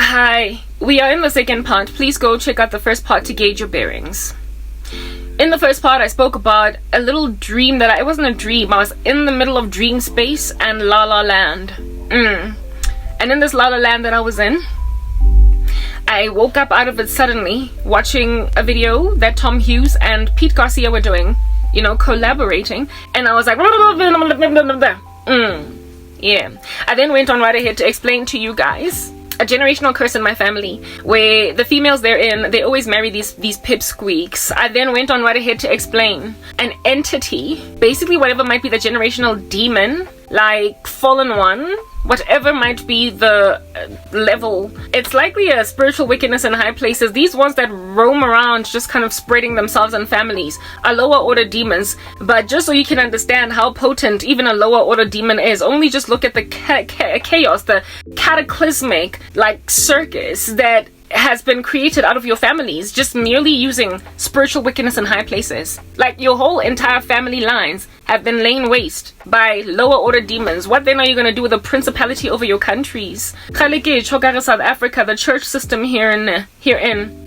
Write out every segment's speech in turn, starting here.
Hi, we are in the second part. Please go check out the first part to gauge your bearings. In the first part, I spoke about a little dream it wasn't a dream. I was in the middle of dream space and La La Land. And in this La La Land that I was in, I woke up out of it suddenly, watching a video that Tom Hughes and Pete Garcia were doing, collaborating, and I was like, yeah. I then went on right ahead to explain to you guys a generational curse in my family, where the females therein, they always marry these pipsqueaks. I then went on right ahead to explain an entity, basically whatever might be the generational demon, like fallen one, whatever might be the level. It's likely a spiritual wickedness in high places. These ones that roam around just kind of spreading themselves in families are lower order demons. But just so you can understand how potent even a lower order demon is, only just look at the chaos, the cataclysmic circus that has been created out of your families just merely using spiritual wickedness in high places. Like your whole entire family lines have been laid waste by lower order demons. What then are you going to do with a principality over your countries? South Africa, the church system herein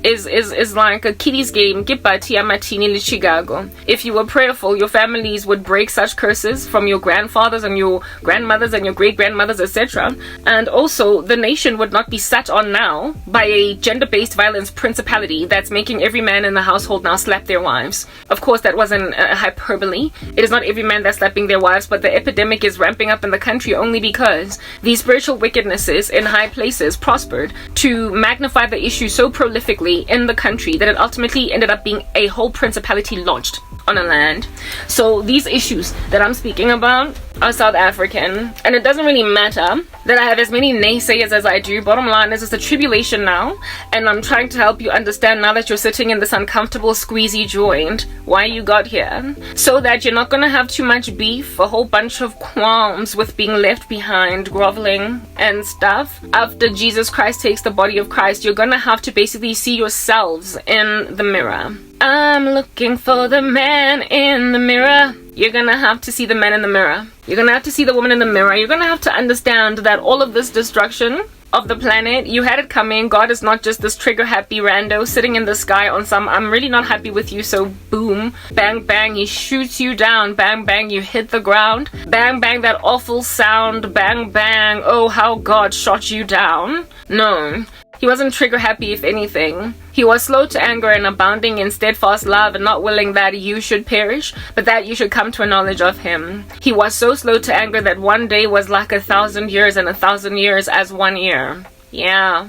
is like a kiddies game. If you were prayerful, your families would break such curses from your grandfathers and your grandmothers and your great grandmothers, etc. And also the nation would not be sat on now by a gender-based violence principality that's making every man in the household now slap their wives. Of course, that wasn't a hyperbole. It is not every man that's slapping their wives, but the epidemic is ramping up in the country only because these spiritual wickednesses in high places prospered to magnify the issue so prolifically in the country that it ultimately ended up being a whole principality launched on a land. So these issues that I'm speaking about are South African, and it doesn't really matter that I have as many naysayers as I do. Bottom line is it's a tribulation now, and I'm trying to help you understand now that you're sitting in this uncomfortable squeezy joint why you got here, so that you're not going to have too much beef, a whole bunch of qualms with being left behind, groveling and stuff. After Jesus Christ takes the body of Christ, you're going to have to basically see yourselves in the mirror. I'm looking for the man in the mirror. You're gonna have to see the man in the mirror. You're gonna have to see the woman in the mirror. You're gonna have to understand that all of this destruction of the planet, you had it coming. God is not just this trigger happy rando sitting in the sky on some I'm really not happy with you, so boom, bang bang, he shoots you down, bang bang, you hit the ground, bang bang, that awful sound, bang bang, oh how God shot you down. No, he wasn't trigger happy. If anything, he was slow to anger and abounding in steadfast love, and not willing that you should perish, but that you should come to a knowledge of him. He was so slow to anger that one day was like 1,000 years, and 1,000 years as 1 year. Yeah,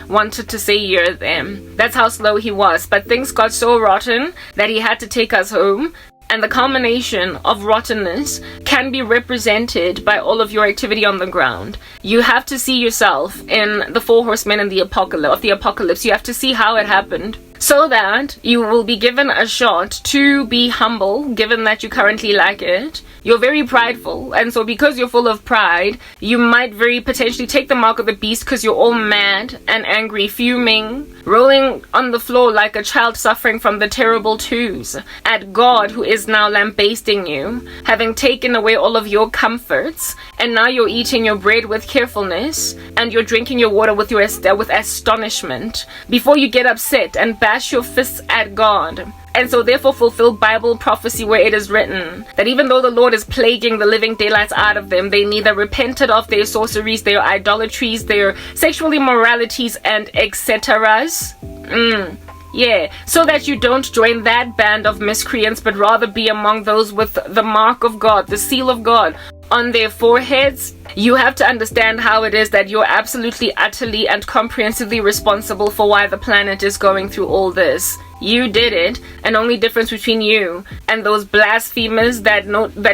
wanted to say year then. That's how slow he was. But things got so rotten that he had to take us home. And the culmination of rottenness can be represented by all of your activity on the ground. You have to see yourself in the four horsemen and the apocalypse. You have to see how it happened, so that you will be given a shot to be humble, given that you currently lack it. You're very prideful, and so because you're full of pride, you might very potentially take the mark of the beast because you're all mad and angry, fuming, rolling on the floor like a child suffering from the terrible twos at God, who is now lambasting you, having taken away all of your comforts, and now you're eating your bread with carefulness, and you're drinking your water with astonishment, before you get upset and bash your fists at God. And so therefore fulfill Bible prophecy where it is written that even though the Lord is plaguing the living daylights out of them, they neither repented of their sorceries, their idolatries, their sexual immoralities, and etc. Yeah, so that you don't join that band of miscreants, but rather be among those with the mark of God, the seal of God on their foreheads. You have to understand how it is that you're absolutely, utterly, and comprehensively responsible for why the planet is going through all this. You did it, and only difference between you and those blasphemers that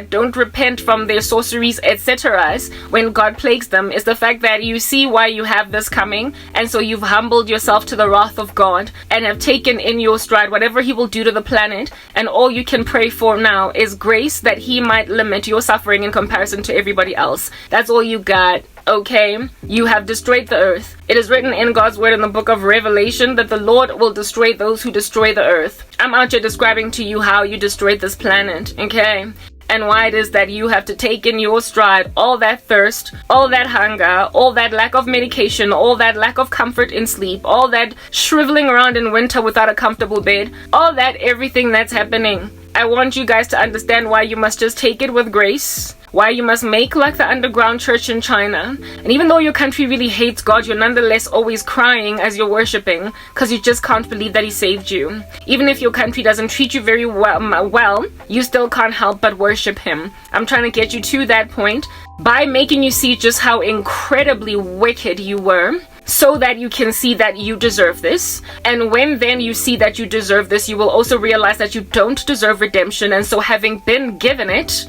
don't repent from their sorceries, etc. when God plagues them is the fact that you see why you have this coming, and so you've humbled yourself to the wrath of God and have taken in your stride whatever he will do to the planet, and all you can pray for now is grace that he might limit your suffering in comparison to everybody else. That's all you got. Okay, you have destroyed the earth. It is written in God's word in the book of Revelation that the Lord will destroy those who destroy the earth. I'm out here describing to you how you destroyed this planet, okay? and why it is that you have to take in your stride all that thirst, all that hunger, all that lack of medication, all that lack of comfort in sleep, all that shriveling around in winter without a comfortable bed, all that, everything that's happening. I want you guys to understand why you must just take it with grace, why you must make like the underground church in China. And even though your country really hates God, you're nonetheless always crying as you're worshiping, because you just can't believe that he saved you. Even if your country doesn't treat you very well, you still can't help but worship him. I'm trying to get you to that point by making you see just how incredibly wicked you were, so that you can see that you deserve this. And when then you see that you deserve this, you will also realize that you don't deserve redemption. And so having been given it,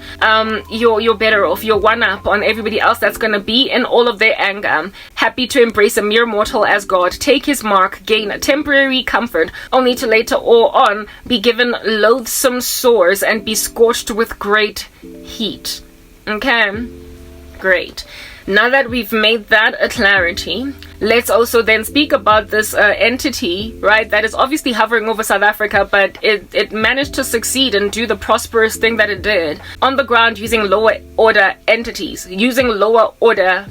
you're better off. You're one up on everybody else that's going to be in all of their anger, happy to embrace a mere mortal as God, take his mark, gain a temporary comfort, only to later on be given loathsome sores and be scorched with great heat. Okay, great. Now that we've made that a clarity, let's also then speak about this entity, right, that is obviously hovering over South Africa, but it managed to succeed and do the prosperous thing that it did on the ground using lower order entities, using lower order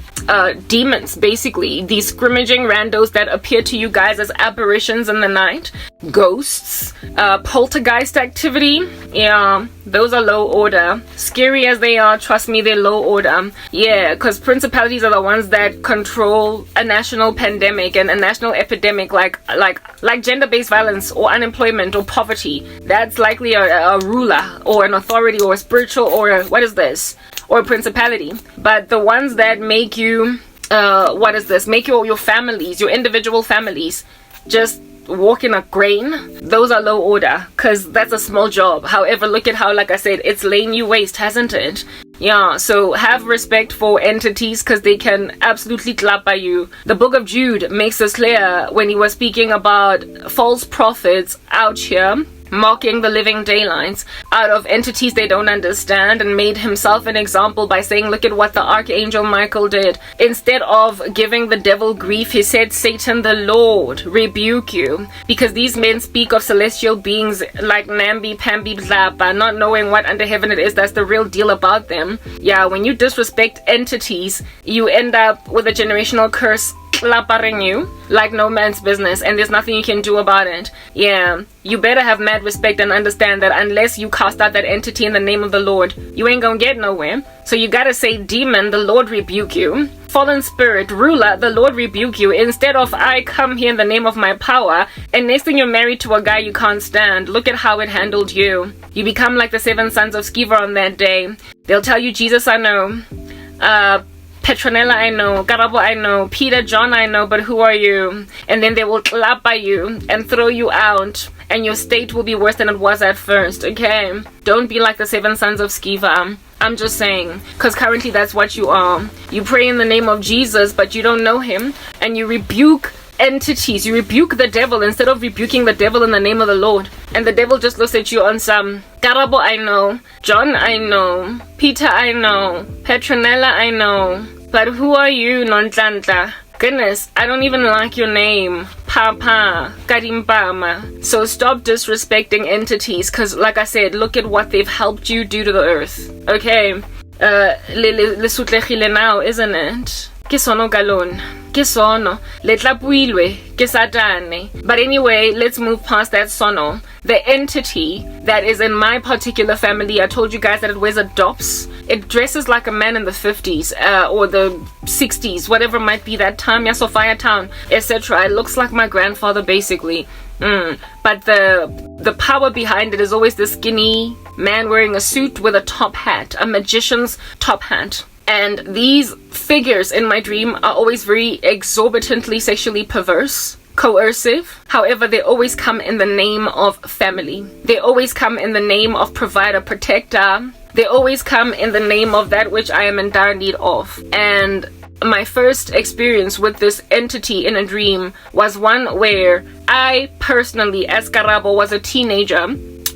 demons, basically. These scrimmaging randos that appear to you guys as apparitions in the night, ghosts, poltergeist activity. Yeah, those are low order. Scary as they are, trust me, they're low order. Yeah, because principalities are the ones that control a national pandemic and a national epidemic like gender-based violence or unemployment or poverty. That's likely a ruler or an authority or a spiritual or or a principality. But the ones that make you make your families, your individual families, just walk in a grain, those are low order, because that's a small job. However, look at how, like I said, it's laying you waste, hasn't it? Yeah, so have respect for entities, because they can absolutely clap by you. The book of Jude makes this clear when he was speaking about false prophets out here mocking the living daylights out of entities they don't understand, and made himself an example by saying, look at what the archangel Michael did. Instead of giving the devil grief, he said, Satan, the Lord rebuke you, because these men speak of celestial beings like namby-pamby blapa, not knowing what under heaven it is that's the real deal about them. Yeah, when you disrespect entities, you end up with a generational curse clappering you like no man's business, and there's nothing you can do about it. Yeah, you better have mad respect and understand that unless you cast out that entity in the name of the Lord, you ain't gonna get nowhere. So you gotta say, demon, the Lord rebuke you. Fallen spirit, ruler, the Lord rebuke you, instead of, I come here in the name of my power. And next thing you're married to a guy you can't stand. Look at how it handled you. You become like the 7 sons of Sceva on that day. They'll tell you, Jesus I know, Petronella I know, Karabo I know, Peter, John I know, but who are you? And then they will clap by you and throw you out, and your state will be worse than it was at first. Okay, don't be like the 7 sons of Sceva. I'm just saying, because currently that's what you are. You pray in the name of Jesus, but you don't know him, and you rebuke entities. You rebuke the devil instead of rebuking the devil in the name of the Lord. And the devil just looks at you on some, Karabo I know, John I know, Peter I know, Petronella I know, but who are you, Nontlantla? Goodness, I don't even like your name. Papa, Karimpama. So stop disrespecting entities, because like I said, look at what they've helped you do to the earth. Okay, le sutlegile now, isn't it? Ke sono galon. Ke sono. Le tlapuilwe. Ke satane. But anyway, let's move past that sono. The entity that is in my particular family, I told you guys that it wears a dops. It dresses like a man in the 50s or the 60s, whatever might be that time, yeah, Sophia Town, etc. It looks like my grandfather, basically. But the power behind it is always this skinny man wearing a suit with a top hat, a magician's top hat. And these figures in my dream are always very exorbitantly sexually perverse, coercive. However, they always come in the name of family. They always come in the name of provider, protector. They always come in the name of that which I am in dire need of. And my first experience with this entity in a dream was one where I personally, as Karabo, was a teenager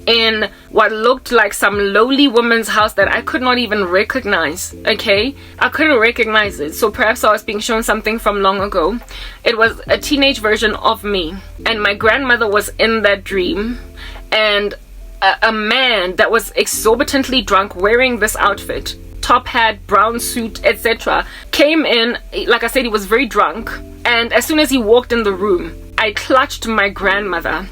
in what looked like some lowly woman's house that I could not even recognize. Okay, I couldn't recognize it, so perhaps I was being shown something from long ago. It was a teenage version of me, and my grandmother was in that dream, and a man that was exorbitantly drunk, wearing this outfit, top hat, brown suit, etc., came in. Like I said, he was very drunk, and as soon as he walked in the room, I clutched my grandmother.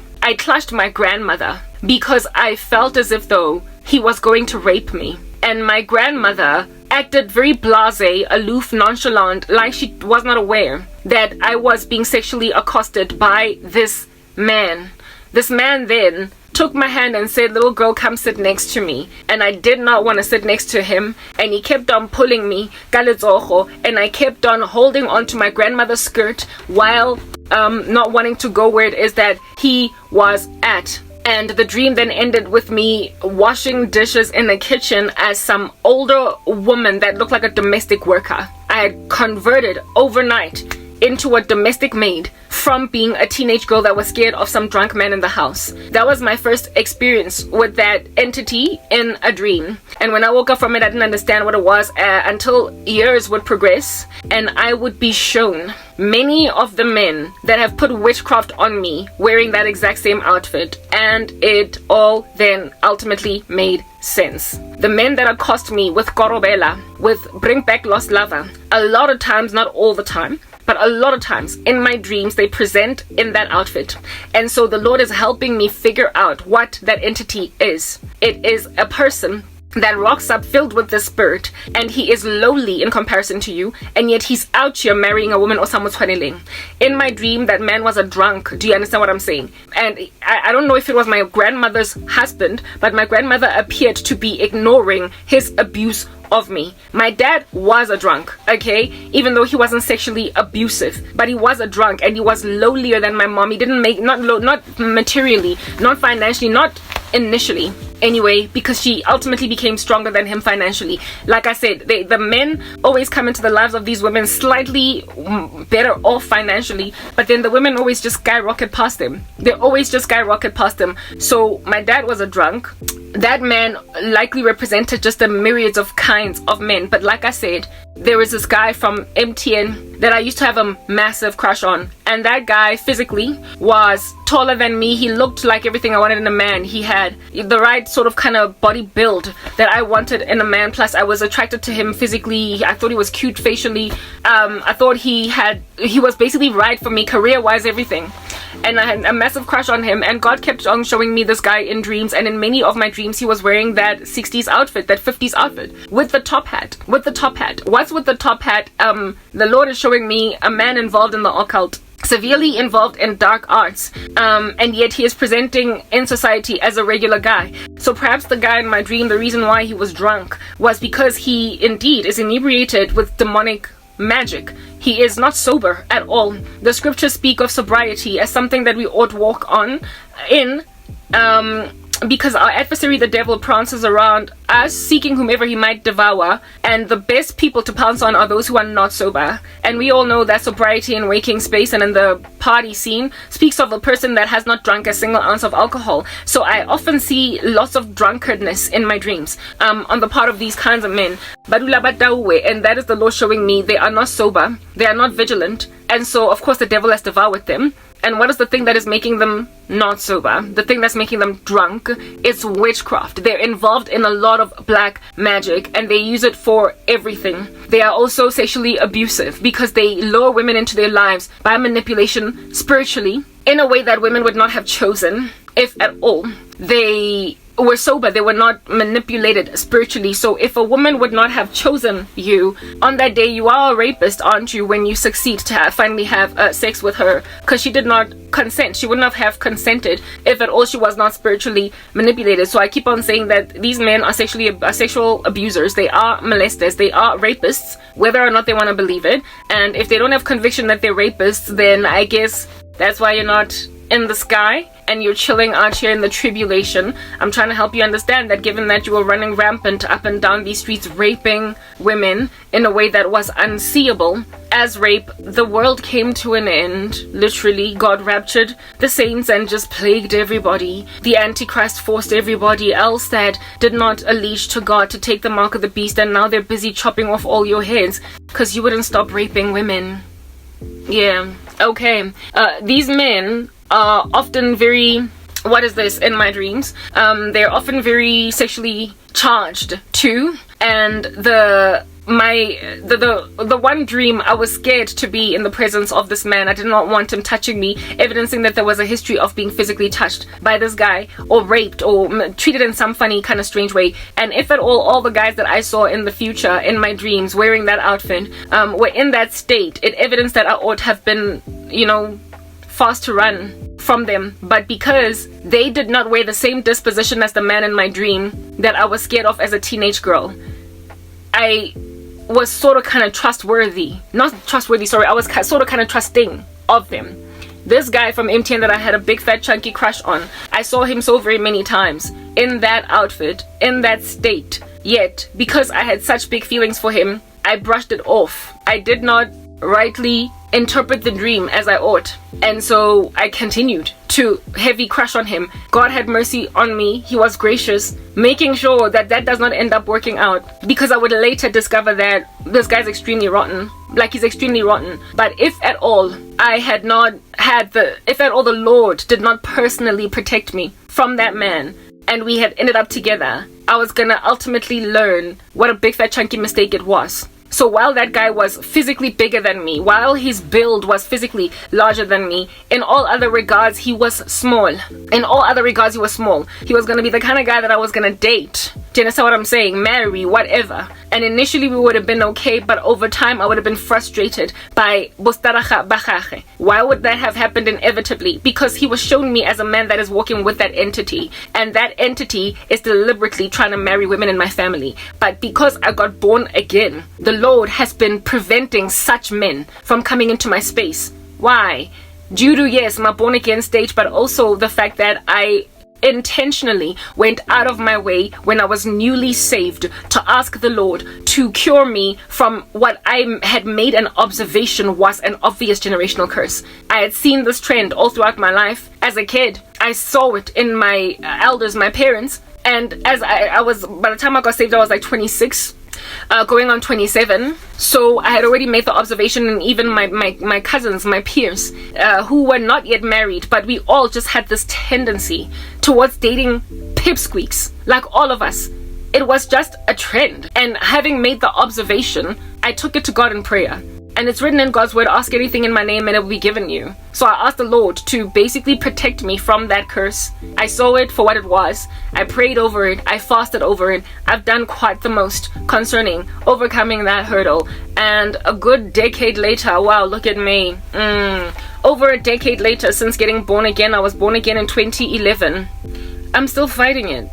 Because I felt as if though he was going to rape me. And my grandmother acted very blasé, aloof, nonchalant, like she was not aware that I was being sexually accosted by this man. This man then took my hand and said, "Little girl, come sit next to me." And I did not want to sit next to him, and he kept on pulling me, and I kept on holding on to my grandmother's skirt while not wanting to go where it is that he was at. And the dream then ended with me washing dishes in the kitchen as some older woman that looked like a domestic worker. I had converted overnight into a domestic maid from being a teenage girl that was scared of some drunk man in the house. That was my first experience with that entity in a dream. And when I woke up from it, I didn't understand what it was until years would progress and I would be shown many of the men that have put witchcraft on me wearing that exact same outfit, and it all then ultimately made sense. The men that accost me with korobela, with bring back lost lover, a lot of times, not all the time, but a lot of times in my dreams they present in that outfit. And so the Lord is helping me figure out what that entity is. It is a person that rocks up filled with the spirit, and he is lowly in comparison to you, and yet he's out here marrying a woman or someone twaneling. In my dream, that man was a drunk. Do you understand what I'm saying? And I don't know if it was my grandmother's husband, but my grandmother appeared to be ignoring his abuse of me. My dad was a drunk, okay, even though he wasn't sexually abusive, but he was a drunk, and he was lowlier than my mom. He didn't make, not materially, not financially, not initially anyway, because she ultimately became stronger than him financially. Like I said, the men always come into the lives of these women slightly better off financially, but then the women always just skyrocket past them. They always just skyrocket past them. So my dad was a drunk. That man likely represented just the myriads of kinds of men. But like I said, there was this guy from MTN that I used to have a massive crush on, and that guy physically was taller than me. He looked like everything I wanted in a man. He had the right sort of kind of body build that I wanted in a man. Plus I was attracted to him physically. I thought he was cute facially. I thought he was basically right for me career wise, everything. And I had a massive crush on him, and God kept on showing me this guy in dreams, and in many of my dreams he was wearing that 60s outfit, that 50s outfit with the top hat. What's with the top hat? The Lord is showing me a man involved in the occult, severely involved in dark arts, and yet he is presenting in society as a regular guy. So perhaps the guy in my dream, the reason why he was drunk was because he indeed is inebriated with demonic magic. He is not sober at all. The scriptures speak of sobriety as something that we ought walk on in, because our adversary the devil prances around us seeking whomever he might devour, and the best people to pounce on are those who are not sober. And we all know that sobriety in waking space and in the party scene speaks of a person that has not drunk a single ounce of alcohol. So I often see lots of drunkardness in my dreams on the part of these kinds of men. And that is the Lord showing me they are not sober, they are not vigilant, and so of course the devil has devoured them. And what is the thing that is making them not sober? The thing that's making them drunk is witchcraft. They're involved in a lot of black magic, and they use it for everything. They are also sexually abusive because they lure women into their lives by manipulation spiritually in a way that women would not have chosen, if at all. They were sober, they were not manipulated spiritually. So if a woman would not have chosen you on that day, you are a rapist, aren't you, when you succeed to finally have sex with her, because she did not consent. She wouldn't have consented if at all she was not spiritually manipulated. So I keep on saying that these men are sexual abusers, they are molesters, they are rapists, whether or not they want to believe it. And if they don't have conviction that they're rapists, then I guess that's why you're not in the sky and you're chilling out here in the tribulation. I'm trying to help you understand that given that you were running rampant up and down these streets raping women in a way that was unseeable as rape, the world came to an end. Literally, God raptured the saints and just plagued everybody. The Antichrist forced everybody else that did not allege to God to take the mark of the beast, and now they're busy chopping off all your heads because you wouldn't stop raping women. Yeah, okay. These men are often very what is this, in my dreams, they're often very sexually charged too. And the one dream, I was scared to be in the presence of this man. I did not want him touching me, evidencing that there was a history of being physically touched by this guy, or raped, or treated in some funny kind of strange way. And if at all the guys that I saw in the future in my dreams wearing that outfit were in that state, it evidenced that I ought have been, fast to run from them. But because they did not wear the same disposition as the man in my dream that I was scared of as a teenage girl, I was sort of kind of trustworthy. Not trustworthy, sorry. I was sort of kind of trusting of them. This guy from MTN that I had a big fat chunky crush on, I saw him so very many times in that outfit, in that state. Yet, because I had such big feelings for him, I brushed it off. I did not rightly interpret the dream as I ought, and so I continued to heavy crush on him. God had mercy on me. He was gracious, making sure that that does not end up working out, because I would later discover that this guy's extremely rotten. Like, he's extremely rotten. But if at all I had not had if at all the Lord did not personally protect me from that man, and we had ended up together, I was gonna ultimately learn what a big fat chunky mistake it was. So while that guy was physically bigger than me, while his build was physically larger than me, in all other regards he was small. In all other regards he was small. He was going to be the kind of guy that I was going to date. Do you understand what I'm saying? Marry, whatever. And initially we would have been okay, but over time I would have been frustrated by bostaraja bajaje. Why would that have happened inevitably? Because he was showing me as a man that is walking with that entity, and that entity is deliberately trying to marry women in my family. But because I got born again, the Lord has been preventing such men from coming into my space. Why? Due to, yes, my born again stage, but also the fact that I intentionally went out of my way when I was newly saved to ask the Lord to cure me from what I had made an observation was an obvious generational curse. I had seen this trend all throughout my life. As a kid, I saw it in my elders, my parents, and as I was, by the time I got saved, I was like 26. Going on 27. So I had already made the observation, and even my cousins, my peers, who were not yet married, but we all just had this tendency towards dating pipsqueaks, like all of us. It was just a trend. And having made the observation, I took it to God in prayer. And it's written in God's word, ask anything in my name and it will be given you. So I asked the Lord to basically protect me from that curse. I saw it for what it was. I prayed over it. I fasted over it. I've done quite the most concerning overcoming that hurdle. And a good decade later, wow, look at me. Over a decade later, since getting born again, I was born again in 2011. I'm still fighting it.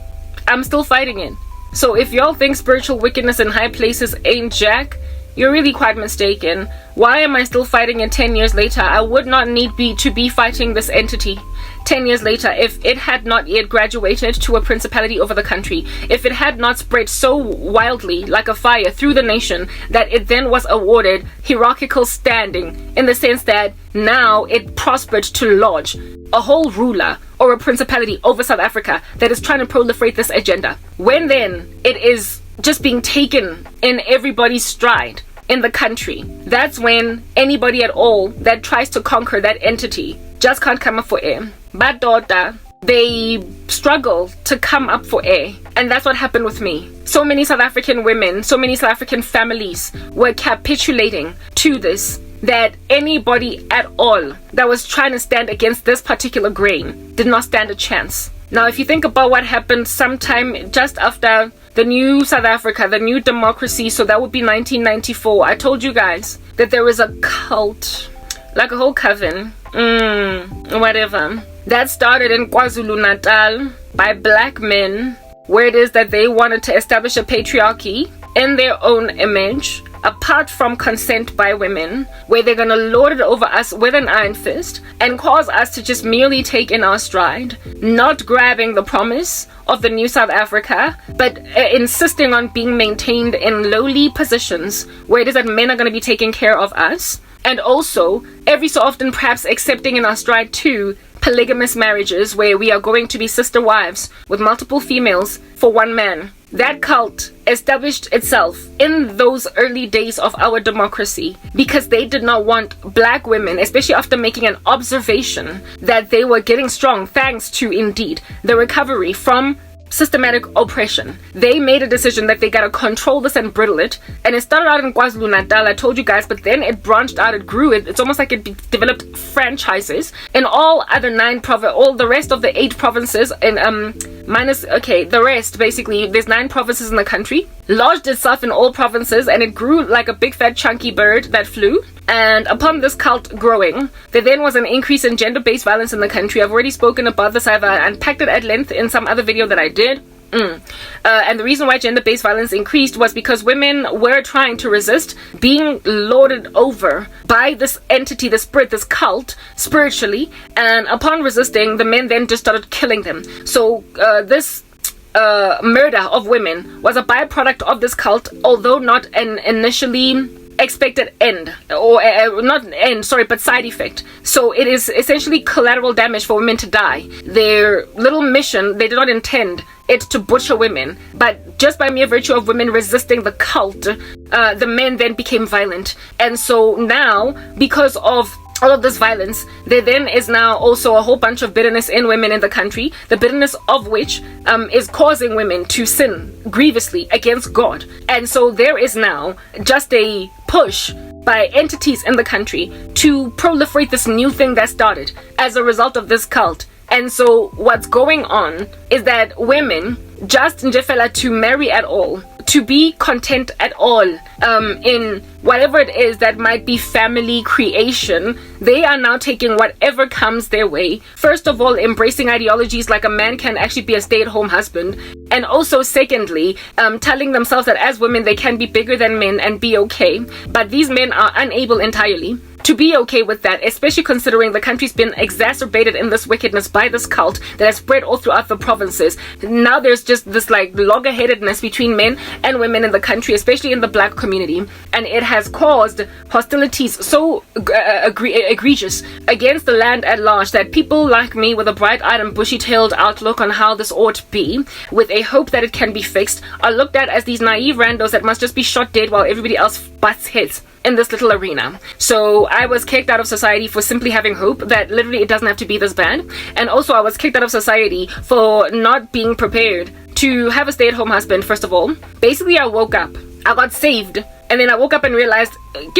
I'm still fighting it. So if y'all think spiritual wickedness in high places ain't jack, you're really quite mistaken. Why am I still fighting it 10 years later? I would not need to be fighting this entity 10 years later if it had not yet graduated to a principality over the country, if it had not spread so wildly like a fire through the nation that it then was awarded hierarchical standing, in the sense that now it prospered to lodge a whole ruler or a principality over South Africa that is trying to proliferate this agenda. When then it is just being taken in everybody's stride in the country, that's when anybody at all that tries to conquer that entity just can't come up for air. But daughter, they struggle to come up for air, and that's what happened with me. So many South African women, so many South African families were capitulating to this, that anybody at all that was trying to stand against this particular grain did not stand a chance. Now, if you think about what happened sometime just after the new South Africa, the new democracy, so that would be 1994. I told you guys that there was a cult, like a whole coven, whatever, that started in KwaZulu-Natal by black men, where it is that they wanted to establish a patriarchy in their own image, apart from consent by women, where they're going to lord it over us with an iron fist and cause us to just merely take in our stride, not grabbing the promise of the new South Africa, but insisting on being maintained in lowly positions where it is that men are going to be taking care of us, and also every so often perhaps accepting in our stride too polygamous marriages where we are going to be sister wives with multiple females for one man. that cult established itself in those early days of our democracy because they did not want black women, especially after making an observation that they were getting strong thanks to, indeed, the recovery from systematic oppression. They made a decision that they gotta control this and brittle it, and it started out in KwaZulu-Natal, I told you guys, but then it branched out, it grew, it's almost like it developed franchises in all other all the rest of the 8 provinces, and the rest, basically, there's 9 provinces in the country, lodged itself in all provinces, and it grew like a big fat chunky bird that flew. And upon this cult growing, there then was an increase in gender-based violence in the country. I've already spoken about this. I've unpacked it at length in some other video that I did. And the reason why gender-based violence increased was because women were trying to resist being lorded over by this entity, this spirit, this cult, spiritually. And upon resisting, the men then just started killing them. So this murder of women was a byproduct of this cult, although not an initially expected end, or not end, sorry, but side effect. So it is essentially collateral damage for women to die. Their little mission, they did not intend it to butcher women, but just by mere virtue of women resisting the cult, the men then became violent. And so now, because of all of this violence, there then is now also a whole bunch of bitterness in women in the country, the bitterness of which is causing women to sin grievously against God. And so there is now just a push by entities in the country to proliferate this new thing that started as a result of this cult. And so what's going on is that women, just njefela to marry at all, to be content at all in whatever it is that might be family creation, they are now taking whatever comes their way. First of all, embracing ideologies like a man can actually be a stay-at-home husband, and also secondly, telling themselves that as women they can be bigger than men and be okay. But these men are unable entirely to be okay with that, especially considering the country's been exacerbated in this wickedness by this cult that has spread all throughout the provinces. Now there's just this like loggerheadedness between men and women in the country, especially in the black community, and it has caused hostilities so egregious against the land at large that people like me with a bright-eyed and bushy-tailed outlook on how this ought to be, with a hope that it can be fixed, are looked at as these naive randos that must just be shot dead while everybody else butts heads in this little arena. So I was kicked out of society for simply having hope that literally it doesn't have to be this bad. And also I was kicked out of society for not being prepared to have a stay-at-home husband. First of all, basically I woke up, I got saved, and then I woke up and realized the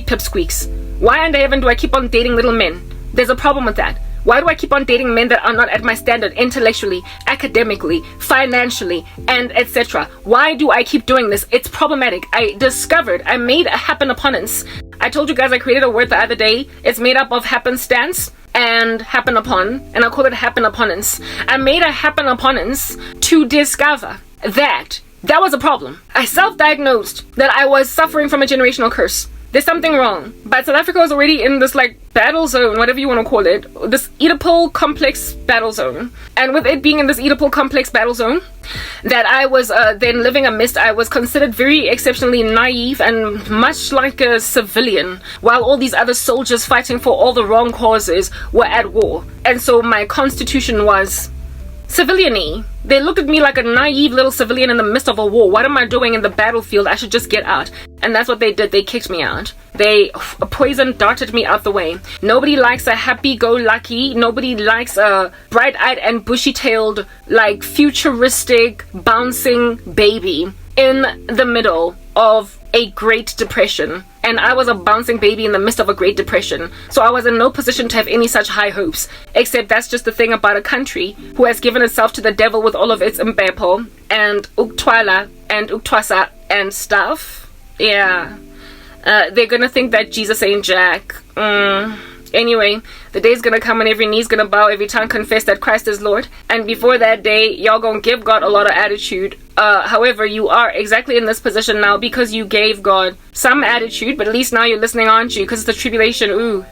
pipsqueaks. Why in the heaven do I keep on dating little men? There's a problem with that. Why do I keep on dating men that are not at my standard intellectually, academically, financially, and etc.? Why do I keep doing this? It's problematic. I made a happenabundance. I told you guys I created a word the other day. It's made up of happenstance and happen upon, and I call it happenabundance. I made a happenabundance to discover that that was a problem. I self-diagnosed that I was suffering from a generational curse. There's something wrong. But South Africa was already in this like battle zone, whatever you want to call it, this Oedipal complex battle zone. And with it being in this Oedipal complex battle zone that I was then living amidst, I was considered very exceptionally naive and much like a civilian, while all these other soldiers fighting for all the wrong causes were at war. And so my constitution was civilian-y. They looked at me like a naive little civilian in the midst of a war. What am I doing in the battlefield? I should just get out. And that's what they did. They kicked me out. They poison darted me out the way. Nobody likes a happy-go-lucky, nobody likes a bright-eyed and bushy-tailed, like futuristic, bouncing baby in the middle of a Great Depression. And I was a bouncing baby in the midst of a Great Depression. So I was in no position to have any such high hopes. Except that's just the thing about a country who has given itself to the devil with all of its mbepo and uktwala and uktwasa and stuff. Yeah. They're gonna think that Jesus ain't Jack. Anyway, the day's gonna come when every knee's gonna bow, every tongue confess that Christ is Lord. And before that day, y'all gonna give God a lot of attitude. However, you are exactly in this position now because you gave God some attitude, but at least now you're listening, aren't you? Because it's the tribulation.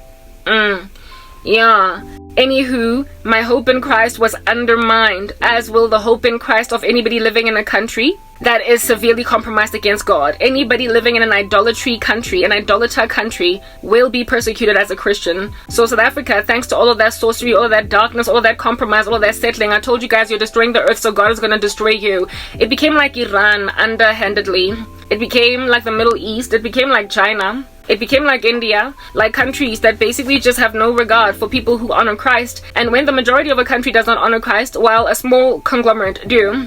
Yeah. Anywho, my hope in Christ was undermined, as will the hope in Christ of anybody living in a country that is severely compromised against God. Anybody living in an idolatry country, an idolater country, will be persecuted as a Christian. So South Africa, thanks to all of that sorcery, all of that darkness, all of that compromise, all of that settling, I told you guys you're destroying the earth, so God is going to destroy you. It became like Iran underhandedly. It became like the Middle East. It became like China. It became like India, like countries that basically just have no regard for people who honor Christ. And when the majority of a country does not honor Christ, while a small conglomerate do,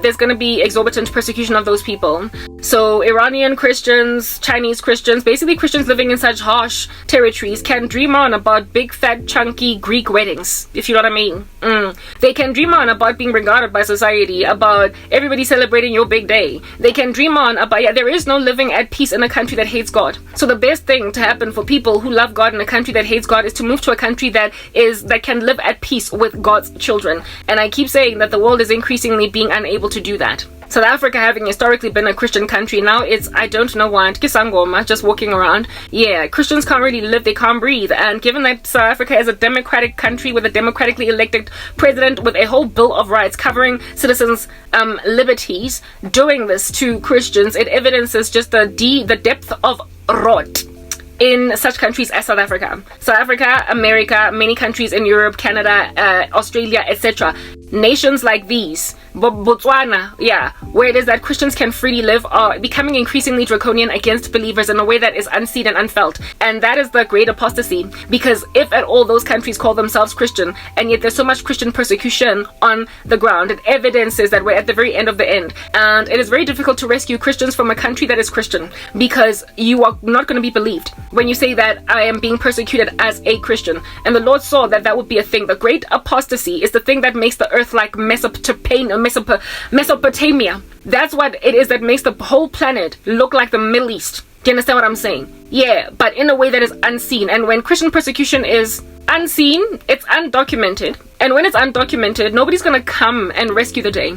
there's going to be exorbitant persecution of those people. So Iranian Christians, Chinese Christians, basically Christians living in such harsh territories can dream on about big, fat, chunky Greek weddings, if you know what I mean. They can dream on about being regarded by society, about everybody celebrating your big day. They can dream on about, yeah, there is no living at peace in a country that hates God. So the best thing to happen for people who love God in a country that hates God is to move to a country that can live at peace with God's children. And I keep saying that the world is increasingly being unable to do that. South Africa, having historically been a Christian country, now it's, I don't know why, Kisangoma, just walking around. Yeah, Christians can't really live, they can't breathe. And given that South Africa is a democratic country with a democratically elected president with a whole Bill of Rights covering citizens' liberties, doing this to Christians, it evidences just the depth of rot in such countries as South Africa. South Africa, America, many countries in Europe, Canada, Australia, etc. Nations like these, Botswana, yeah, where it is that Christians can freely live, are becoming increasingly draconian against believers in a way that is unseen and unfelt. And that is the great apostasy, because if at all those countries call themselves Christian, and yet there's so much Christian persecution on the ground, it evidences that we're at the very end of the end. And it is very difficult to rescue Christians from a country that is Christian, because you are not going to be believed when you say that I am being persecuted as a Christian. And the Lord saw that that would be a thing. The great apostasy is the thing that makes the earth like Mesopotamia. That's what it is that makes the whole planet look like the Middle East. Do you understand what I'm saying? Yeah, but in a way that is unseen. And when Christian persecution is unseen, it's undocumented. And when it's undocumented, nobody's going to come and rescue the day.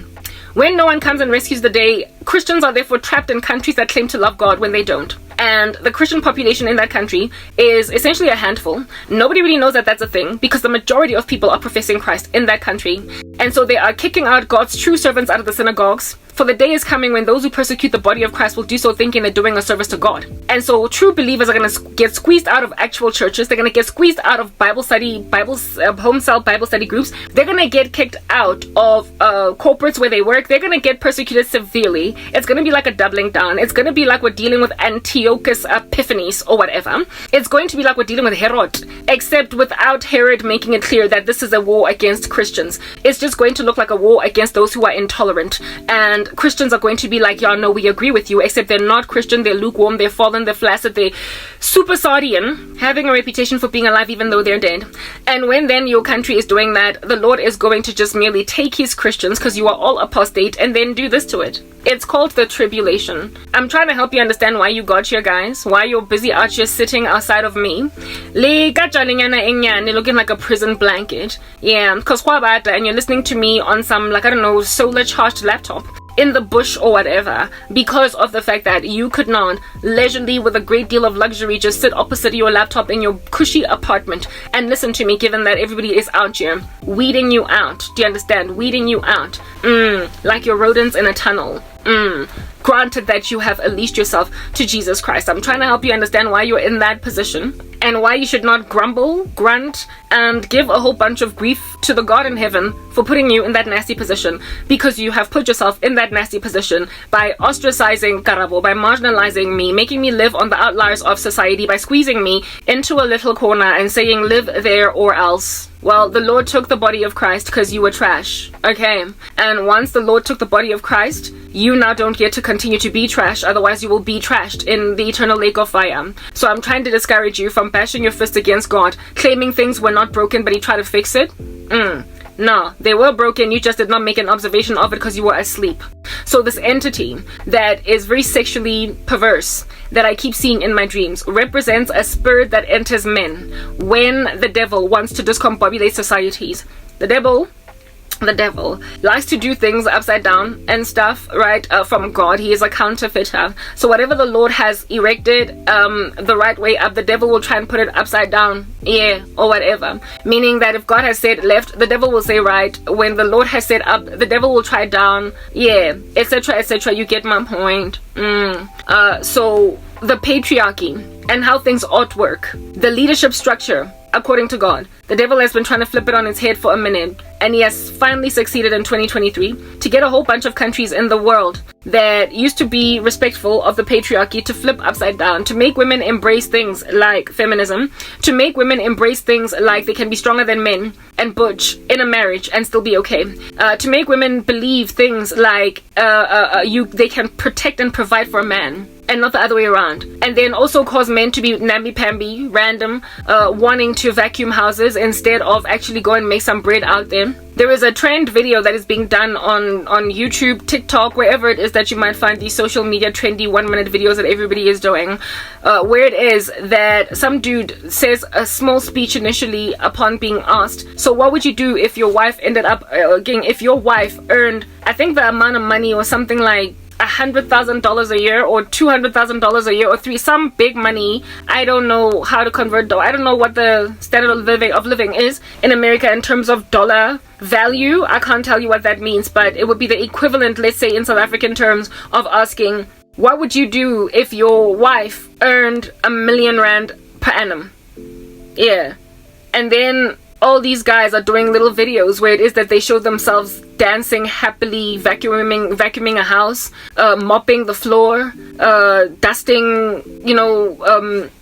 When no one comes and rescues the day, Christians are therefore trapped in countries that claim to love God when they don't. And the Christian population in that country is essentially a handful. Nobody really knows that that's a thing, because the majority of people are professing Christ in that country. And so they are kicking out God's true servants out of the synagogues. For the day is coming when those who persecute the body of Christ will do so thinking they're doing a service to God. And so true believers are going to get squeezed out of actual churches. They're going to get squeezed out of Bible study, home cell Bible study groups. They're going to get kicked out of corporates where they work. They're going to get persecuted severely. It's going to be like a doubling down. It's going to be like we're dealing with Antiochus Epiphanes or whatever. It's going to be like we're dealing with Herod, except without Herod making it clear that this is a war against Christians. It's just going to look like a war against those who are intolerant. And Christians are going to be like, yeah, no, we agree with you, except they're not Christian, they're lukewarm, they're fallen, they're flaccid, they're super Sardian, having a reputation for being alive even though they're dead. And when then your country is doing that, the Lord is going to just merely take his Christians, because you are all apostate, and then do this to it. It's called the tribulation. I'm trying to help you understand why you got here, guys, why you're busy out here sitting outside of me, looking like a prison blanket. Yeah, because and you're listening to me on some, like, I don't know, solar charged laptop in the bush or whatever, because of the fact that you could not leisurely with a great deal of luxury just sit opposite your laptop in your cushy apartment and listen to me, given that everybody is out here weeding you out. Do you understand? Weeding you out. Like your rodents in a tunnel. Granted that you have unleashed yourself to Jesus Christ. I'm trying to help you understand why you're in that position and why you should not grumble, grunt, and give a whole bunch of grief to the God in heaven for putting you in that nasty position, because you have put yourself in that nasty position by ostracizing Karabo, by marginalizing me, making me live on the outliers of society, by squeezing me into a little corner and saying live there or else. Well, the Lord took the body of Christ because you were trash, okay? And once the Lord took the body of Christ, you now don't get to continue to be trash, otherwise you will be trashed in the eternal lake of fire. So I'm trying to discourage you from bashing your fist against God, claiming things were not broken but he tried to fix it. No, they were broken, you just did not make an observation of it because you were asleep. So this entity that is very sexually perverse, that I keep seeing in my dreams, represents a spirit that enters men when the devil wants to discombobulate societies. The devil the devil likes to do things upside down and stuff, right? From God. He is a counterfeiter. So whatever the Lord has erected the right way up, the devil will try and put it upside down, or whatever. Meaning that if God has said left, the devil will say right. When the Lord has said up, the devil will try down, etc., etc. You get my point. So the patriarchy and how things ought to work, the leadership structure according to God. The devil has been trying to flip it on its head for a minute, and he has finally succeeded in 2023 to get a whole bunch of countries in the world that used to be respectful of the patriarchy to flip upside down, to make women embrace things like feminism, to make women embrace things like they can be stronger than men and butch in a marriage and still be okay, to make women believe things like they can protect and provide for a man and not the other way around, and then also cause men to be namby-pamby, random, wanting to vacuum houses instead of actually go and make some bread out there. There is a trend video that is being done on YouTube, TikTok, wherever it is that you might find these social media trendy 1-minute videos that everybody is doing, where it is that some dude says a small speech initially upon being asked, so what would you do if your wife ended up, if your wife earned, I think the amount of money was something like $100,000 a year or $200,000 a year or some big money. I don't know how to convert though. I don't know what the standard of living is in America in terms of dollar value. I can't tell you what that means, but it would be the equivalent, let's say in South African terms, of asking, what would you do if your wife earned R1 million per annum? And then all these guys are doing little videos where it is that they show themselves dancing happily, vacuuming a house, mopping the floor, dusting,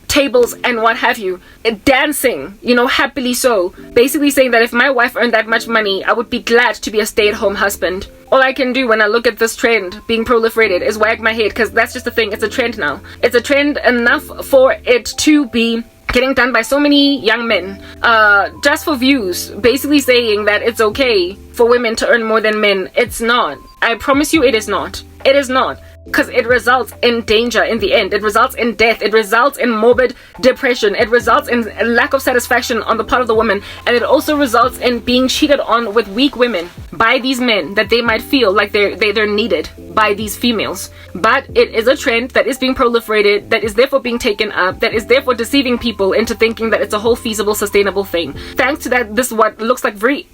tables and what have you, dancing, happily so. Basically saying that if my wife earned that much money, I would be glad to be a stay-at-home husband. All I can do when I look at this trend being proliferated is wag my head, because that's just the thing. It's a trend now. It's a trend enough for it to be getting done by so many young men, just for views, basically saying that it's okay for women to earn more than men. It's not. I promise you it is not. It is not. Because it results in danger in the end. It results in death. It results in morbid depression. It results in a lack of satisfaction on the part of the woman. And it also results in being cheated on with weak women by these men that they might feel like they're needed by these females. But it is a trend that is being proliferated, that is therefore being taken up, that is therefore deceiving people into thinking that it's a whole feasible, sustainable thing. Thanks to that, this what looks like very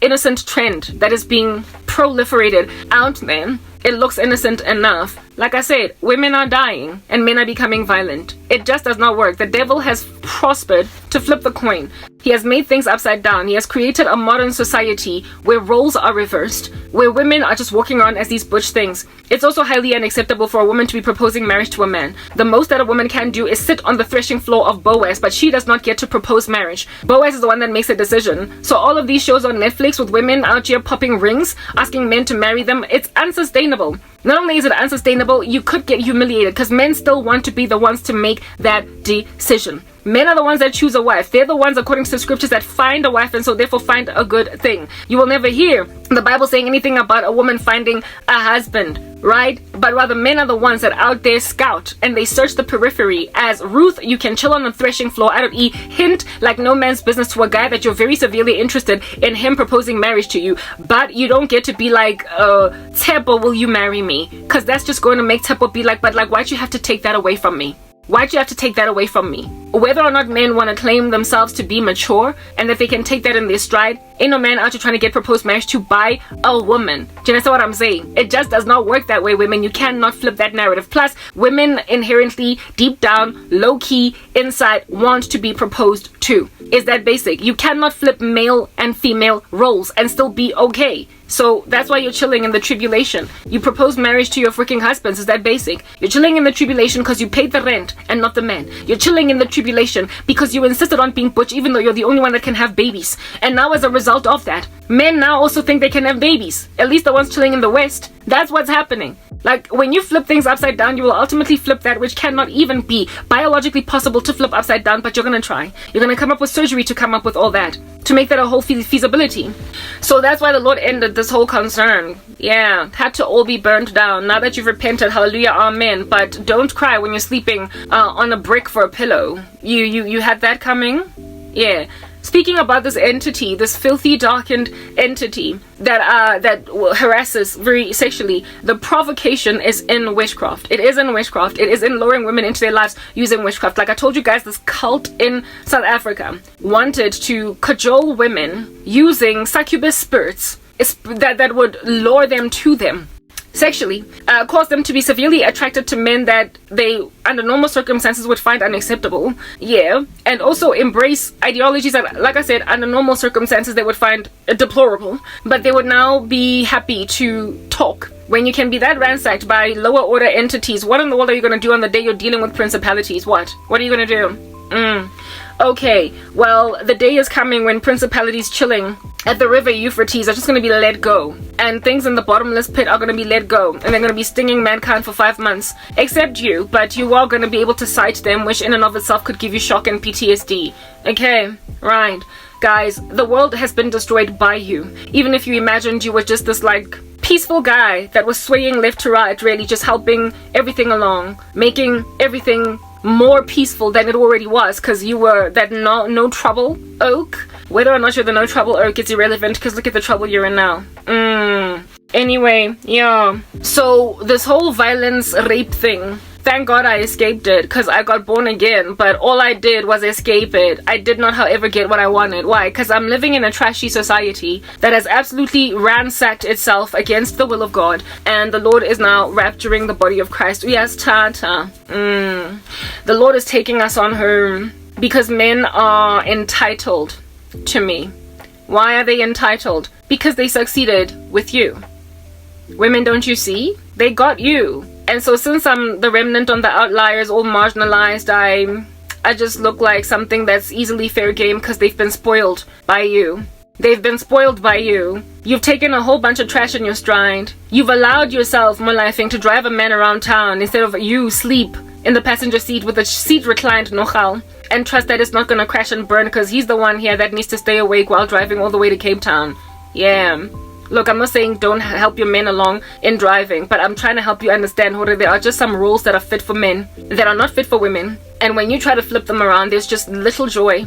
innocent trend that is being proliferated out there. It looks innocent enough. Like I said, women are dying and men are becoming violent. It just does not work. The devil has prospered to flip the coin. He has made things upside down. He has created a modern society where roles are reversed, where women are just walking around as these butch things. It's also highly unacceptable for a woman to be proposing marriage to a man. The most that a woman can do is sit on the threshing floor of Boaz, but she does not get to propose marriage. Boaz is the one that makes a decision. So all of these shows on Netflix with women out here popping rings, asking men to marry them, it's unsustainable. Not only is it unsustainable, you could get humiliated because men still want to be the ones to make that decision. Men are the ones that choose a wife. They're the ones, according to the scriptures, that find a wife and so therefore find a good thing. You will never hear the Bible saying anything about a woman finding a husband, right? But rather men are the ones that out there scout and they search the periphery. As Ruth, you can chill on the threshing floor out of hint like no man's business to a guy that you're very severely interested in him proposing marriage to you. But you don't get to be like, Tebo, will you marry me? Because that's just going to make Tebo be like, but like, why'd you have to take that away from me? Why'd you have to take that away from me? Whether or not men want to claim themselves to be mature and that they can take that in their stride, ain't no man out here trying to get proposed marriage to by a woman. Do you understand what I'm saying? It just does not work that way, women. You cannot flip that narrative. Plus, women inherently, deep down, low-key, inside, want to be proposed to. It's that basic. You cannot flip male and female roles and still be okay. So that's why you're chilling in the tribulation. You propose marriage to your freaking husbands. Is that basic? You're chilling in the tribulation because you paid the rent and not the man. You're chilling in the tribulation because you insisted on being butch even though you're the only one that can have babies. And now as a result of that, men now also think they can have babies. At least the ones chilling in the West. That's what's happening. Like, when you flip things upside down, you will ultimately flip that which cannot even be biologically possible to flip upside down, but you're going to try. You're going to come up with surgery to come up with all that, to make that a whole feasibility. So that's why the Lord ended this whole concern. Yeah, had to all be burned down. Now that you've repented, hallelujah, amen. But don't cry when you're sleeping on a brick for a pillow. You had that coming? Yeah. speaking about this entity, this filthy, darkened entity that harasses very sexually, the provocation is in witchcraft. It is in witchcraft. It is in luring women into their lives using witchcraft. Like I told you guys, this cult in South Africa wanted to cajole women using succubus spirits that would lure them to them sexually, cause them to be severely attracted to men that they under normal circumstances would find unacceptable, and also embrace ideologies that, like I said, under normal circumstances they would find deplorable, but they would now be happy to talk. When you can be that ransacked by lower order entities, what in the world are you going to do on the day you're dealing with principalities? What are you going to do? Okay, well, the day is coming when principalities chilling at the river Euphrates are just going to be let go, and things in the bottomless pit are going to be let go, and they're going to be stinging mankind for 5 months, except you, but you are going to be able to sight them, which in and of itself could give you shock and PTSD. Okay, right. Guys, the world has been destroyed by you. Even if you imagined you were just this like peaceful guy that was swaying left to right, really just helping everything along, making everything more peaceful than it already was, because you were that no trouble oak. Whether or not you're the no trouble oak, it's irrelevant, because look at the trouble you're in now. Anyway, yeah. So this whole violence rape thing, thank God I escaped it, because I got born again, but all I did was escape it. I did not, however, get what I wanted. Why? Because I'm living in a trashy society that has absolutely ransacked itself against the will of God, and the Lord is now rapturing the body of Christ. Yes, Tata. The Lord is taking us on home because men are entitled to me. Why are they entitled? Because they succeeded with you. Women, don't you see? They got you. And so since I'm the remnant on the outliers, all marginalized, I just look like something that's easily fair game because they've been spoiled by you. They've been spoiled by you. You've taken a whole bunch of trash in your stride. You've allowed yourself, Molifing, to drive a man around town instead of you sleep in the passenger seat with the seat reclined, nochal, and trust that it's not going to crash and burn because he's the one here that needs to stay awake while driving all the way to Cape Town. Yeah. Look, I'm not saying don't help your men along in driving, but I'm trying to help you understand, Hore, there are just some rules that are fit for men that are not fit for women. And when you try to flip them around, there's just little joy.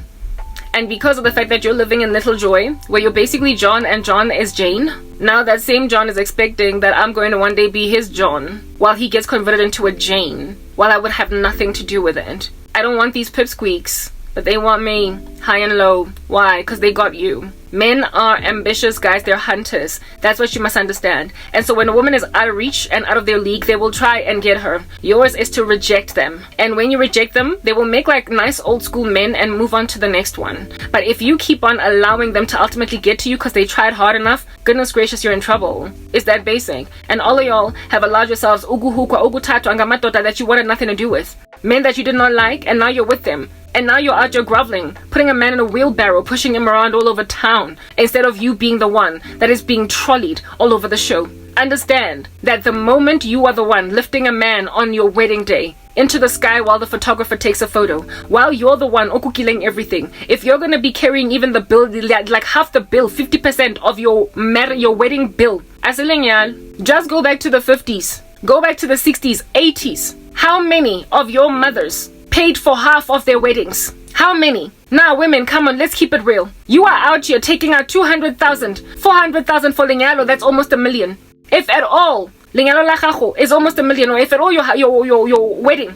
And because of the fact that you're living in little joy, where you're basically John and John is Jane, now that same John is expecting that I'm going to one day be his John, while he gets converted into a Jane, while I would have nothing to do with it. I don't want these pipsqueaks, but they want me high and low. Why? Because they got you. Men are ambitious, guys. They're hunters. That's what you must understand. And so when a woman is out of reach and out of their league, they will try and get her. Yours is to reject them. And when you reject them, they will make like nice old school men and move on to the next one. But if you keep on allowing them to ultimately get to you because they tried hard enough, goodness gracious, you're in trouble. It's that basic. And all of y'all have allowed yourselves that you wanted nothing to do with. Men that you did not like, and now you're with them. And now you're out here groveling, putting a man in a wheelbarrow, pushing him around all over town, instead of you being the one that is being trolleyed all over the show. Understand that the moment you are the one lifting a man on your wedding day into the sky while the photographer takes a photo, while you're the one okukilling everything, if you're going to be carrying even the bill, like half the bill, 50% of your wedding bill, just go back to the 50s, go back to the 60s, 80s. How many of your mothers paid for half of their weddings? How many? Now, women, come on, let's keep it real. You are out here taking out 200,000, 400,000 for Lingalo, that's almost $1 million. If at all, Lingalo Lachacho is almost $1 million, or if at all your wedding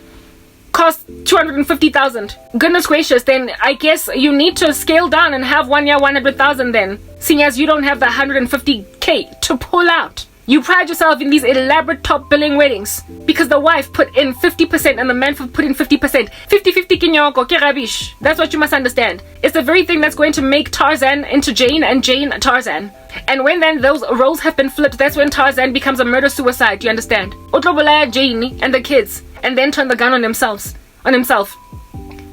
costs 250,000. Goodness gracious, then I guess you need to scale down and have 1 year 100,000 then, seeing as you don't have the 150K to pull out. You pride yourself in these elaborate top billing weddings because the wife put in 50% and the man put in 50%. 50-50 kinyoko, ke rubbish. That's what you must understand. It's the very thing that's going to make Tarzan into Jane and Jane Tarzan. And when then those roles have been flipped, that's when Tarzan becomes a murder-suicide, do you understand? Utlobolaya Jane and the kids and then turn the gun on himself.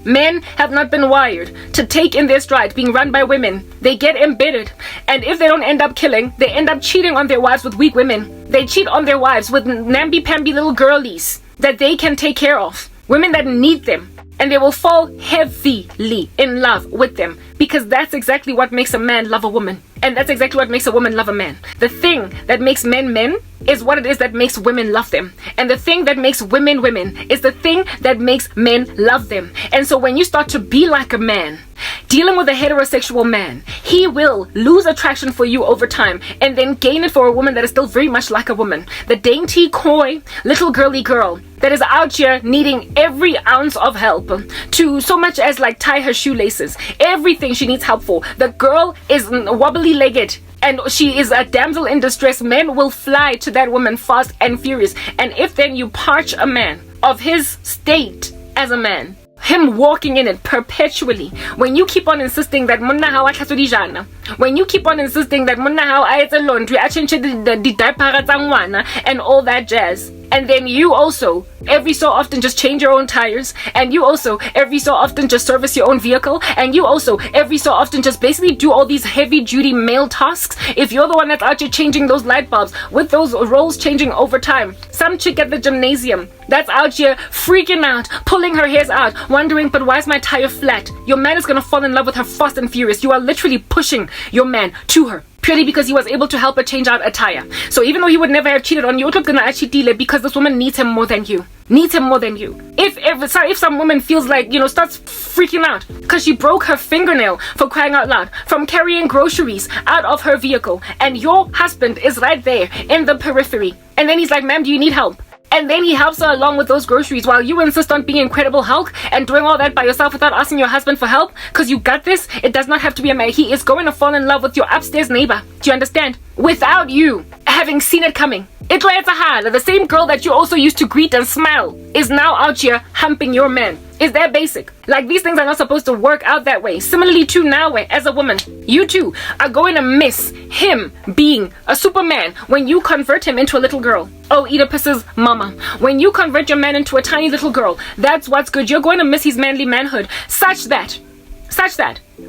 Men have not been wired to take in their stride being run by women. They get embedded. And if they don't end up killing, they end up cheating on their wives with weak women. They cheat on their wives with namby-pamby little girlies that they can take care of. Women that need them. And they will fall heavily in love with them. Because that's exactly what makes a man love a woman. And that's exactly what makes a woman love a man. The thing that makes men men is what it is that makes women love them. And the thing that makes women women is the thing that makes men love them. And so when you start to be like a man, dealing with a heterosexual man, he will lose attraction for you over time and then gain it for a woman that is still very much like a woman. The dainty, coy, little girly girl that is out here needing every ounce of help, to so much as like tie her shoelaces. Everything she needs help for. The girl is wobbly-legged and she is a damsel in distress. Men will fly to that woman fast and furious. And if then you parch a man of his state as a man, him walking in it perpetually, when you keep on insisting that monna hao a tlhatswe dijana, when you keep on insisting that monna hao a etse laundry, a change the diaper tsa ngwana and all that jazz, and then you also every so often just change your own tires, and you also every so often just service your own vehicle, and you also every so often just basically do all these heavy duty male tasks. If you're the one that's out here changing those light bulbs, with those roles changing over time, some chick at the gymnasium that's out here freaking out, pulling her hairs out, wondering, but why is my tire flat? Your man is gonna fall in love with her fast and furious. You are literally pushing your man to her purely because he was able to help her change out a tire. So even though he would never have cheated on you, you're gonna actually deal it because this woman needs him more than you. Needs him more than you. If some woman feels like, starts freaking out because she broke her fingernail, for crying out loud, from carrying groceries out of her vehicle, and your husband is right there in the periphery, and then he's like, ma'am, do you need help? And then he helps her along with those groceries while you insist on being Incredible Hulk and doing all that by yourself without asking your husband for help because you got this. It does not have to be a man. He is going to fall in love with your upstairs neighbor. Do you understand? Without you having seen it coming. The same girl that you also used to greet and smile is now out here humping your man. Is that basic? Like, these things are not supposed to work out that way. Similarly to now, as a woman, you too are going to miss him being a superman when you convert him into a little girl. Oh, Oedipus's mama. When you convert your man into a tiny little girl, that's what's good. You're going to miss his manly manhood such that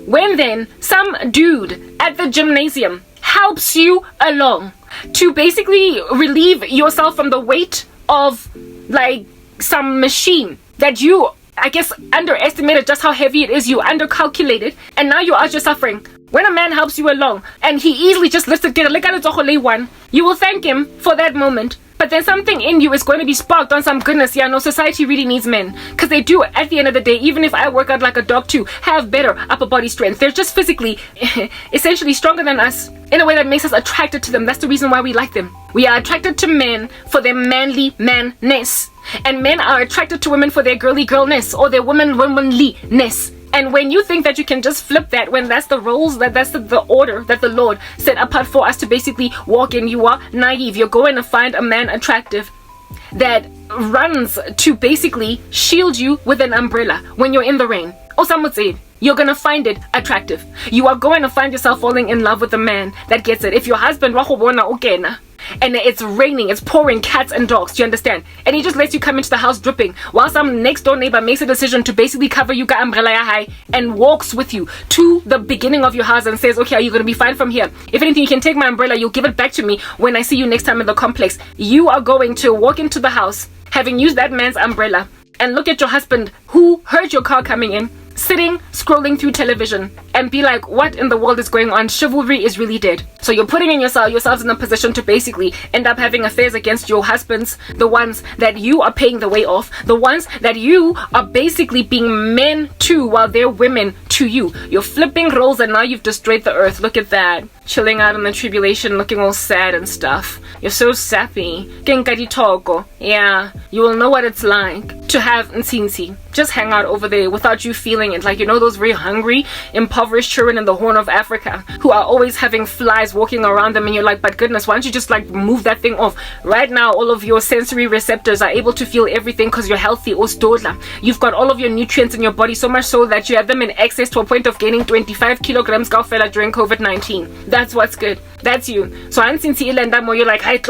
when then some dude at the gymnasium helps you along to basically relieve yourself from the weight of like some machine that you, I guess, underestimated just how heavy it is. You undercalculated, and now you are just suffering. When a man helps you along and he easily just lifts it, you will thank him for that moment. But then something in you is going to be sparked on some goodness. Yeah, no, society really needs men. Because they do, at the end of the day, even if I work out like a dog too, have better upper body strength. They're just physically, essentially stronger than us in a way that makes us attracted to them. That's the reason why we like them. We are attracted to men for their manly manness. And men are attracted to women for their girly girlness or their womanliness. And when you think that you can just flip that, when that's the roles, that's the order that the Lord set apart for us to basically walk in, you are naive. You're going to find a man attractive that runs to basically shield you with an umbrella when you're in the rain. Or some would say, you're going to find it attractive. You are going to find yourself falling in love with a man that gets it. If your husband, and it's raining, it's pouring cats and dogs, do you understand? And he just lets you come into the house dripping while some next door neighbor makes a decision to basically cover you umbrella high and walks with you to the beginning of your house and says, okay, are you going to be fine from here? If anything, you can take my umbrella, you'll give it back to me when I see you next time in the complex. You are going to walk into the house having used that man's umbrella and look at your husband who heard your car coming in, sitting, scrolling through television, and be like, what in the world is going on? Chivalry is really dead. So you're putting in yourselves in a position to basically end up having affairs against your husbands, the ones that you are paying the way off, the ones that you are basically being men to while they're women to you. You're flipping roles and now you've destroyed the earth. Look at that. Chilling out in the tribulation, looking all sad and stuff. You're so sappy. Yeah, you will know what it's like to have Nsinsi just hang out over there without you feeling it. Like, those very hungry, impoverished children in the Horn of Africa who are always having flies walking around them, and you're like, but goodness, why don't you just like move that thing off? Right now, all of your sensory receptors are able to feel everything because you're healthy. You've got all of your nutrients in your body, so much so that you have them in excess to a point of gaining 25 kilograms during COVID-19. That's what's good. That's you. So you're like, hi,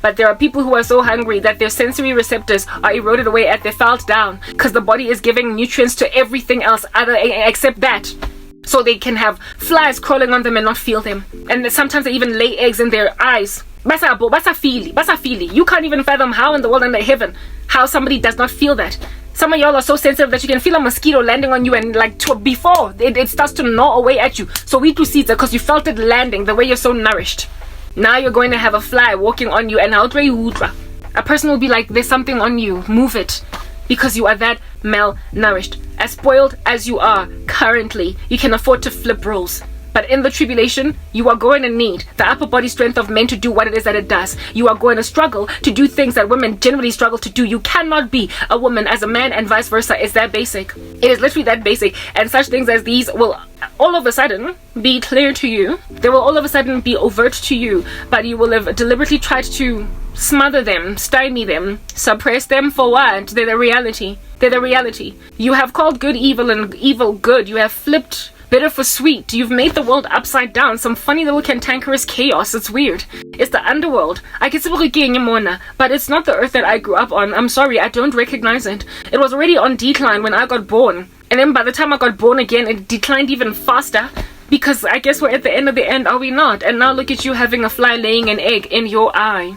but there are people who are so hungry that their sensory receptors are eroded away at their felt down because the body is giving nutrients to everything else other except that. So they can have flies crawling on them and not feel them. And sometimes they even lay eggs in their eyes. Basafili. You can't even fathom how in the world under heaven how somebody does not feel that. Some of y'all are so sensitive that you can feel a mosquito landing on you and like before it starts to gnaw away at you. So we do see it because you felt it landing the way you're so nourished. Now you're going to have a fly walking on you and a person will be like, there's something on you, move it. because you are that malnourished. As spoiled as you are currently, you can afford to flip roles. But in the tribulation, you are going to need the upper body strength of men to do what it is that it does. You are going to struggle to do things that women generally struggle to do. You cannot be a woman as a man and vice versa. It's that basic. It is literally that basic. And such things as these will all of a sudden be clear to you. They will all of a sudden be overt to you. But you will have deliberately tried to smother them, stymie them, suppress them for what? They're the reality. They're the reality. You have called good evil and evil good. You have flipped bitter for sweet. You've made the world upside down. Some funny little cantankerous chaos. It's weird. It's the underworld. I can say but it's not the earth that I grew up on. I'm sorry, I don't recognize it. It was already on decline when I got born. And then by the time I got born again, it declined even faster. Because I guess we're at the end of the end, are we not? And now look at you having a fly laying an egg in your eye.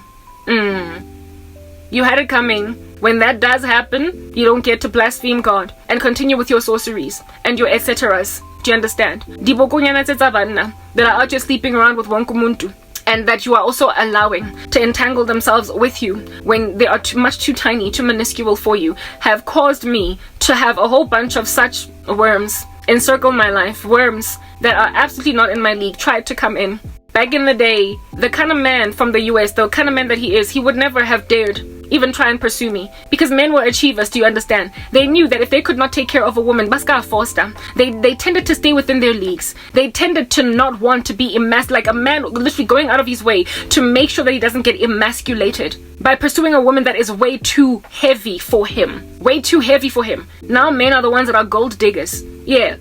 You had it coming. When that does happen, you don't get to blaspheme God and continue with your sorceries and your etceteras. Do you understand? That are out here sleeping around with wonkumuntu, and that you are also allowing to entangle themselves with you when they are much too tiny, too minuscule for you, have caused me to have a whole bunch of such worms encircle my life. Worms that are absolutely not in my league tried to come in. Back in the day, the kind of man from the US, the kind of man that he is, he would never have dared even try and pursue me, because men were achievers. Do you understand? They knew that if they could not take care of a woman, they tended to stay within their leagues. They tended to not want to be like a man literally going out of his way to make sure that he doesn't get emasculated by pursuing a woman that is way too heavy for him. Way too heavy for him. Now men are the ones that are gold diggers. Yeah.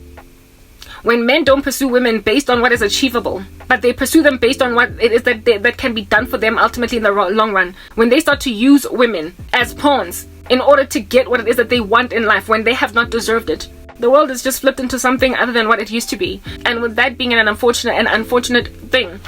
When men don't pursue women based on what is achievable, but they pursue them based on what it is that can be done for them ultimately in the long run. When they start to use women as pawns in order to get what it is that they want in life when they have not deserved it, the world is just flipped into something other than what it used to be. And with that being an unfortunate thing,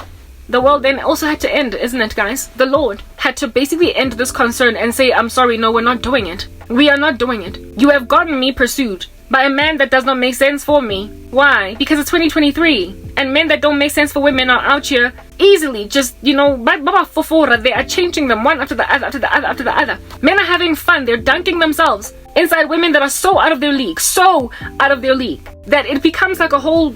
the world then also had to end, isn't it, guys? The Lord had to basically end this concern and say, I'm sorry, no, we're not doing it. We are not doing it. You have gotten me pursued by a man that does not make sense for me. Why? Because it's 2023, and men that don't make sense for women are out here easily just, they are changing them one after the other, after the other, after the other. Men are having fun. They're dunking themselves inside women that are so out of their league, that it becomes like a whole,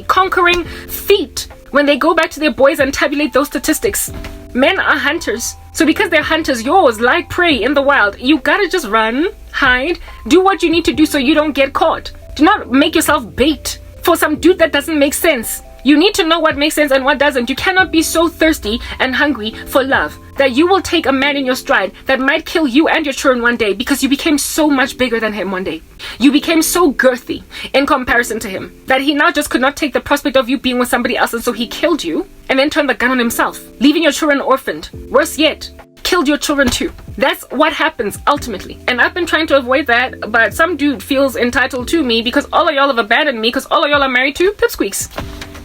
conquering feat when they go back to their boys and tabulate those statistics. Men are hunters. So because they're hunters, yours, like prey in the wild, you gotta just run, hide, do what you need to do so you don't get caught. Do not make yourself bait for some dude that doesn't make sense. You need to know what makes sense and what doesn't. You cannot be so thirsty and hungry for love that you will take a man in your stride that might kill you and your children one day because you became so much bigger than him one day. You became so girthy in comparison to him that he now just could not take the prospect of you being with somebody else, and so he killed you and then turned the gun on himself, leaving your children orphaned. Worse yet, killed your children too. That's what happens ultimately. And I've been trying to avoid that, but some dude feels entitled to me because all of y'all have abandoned me because all of y'all are married to pipsqueaks.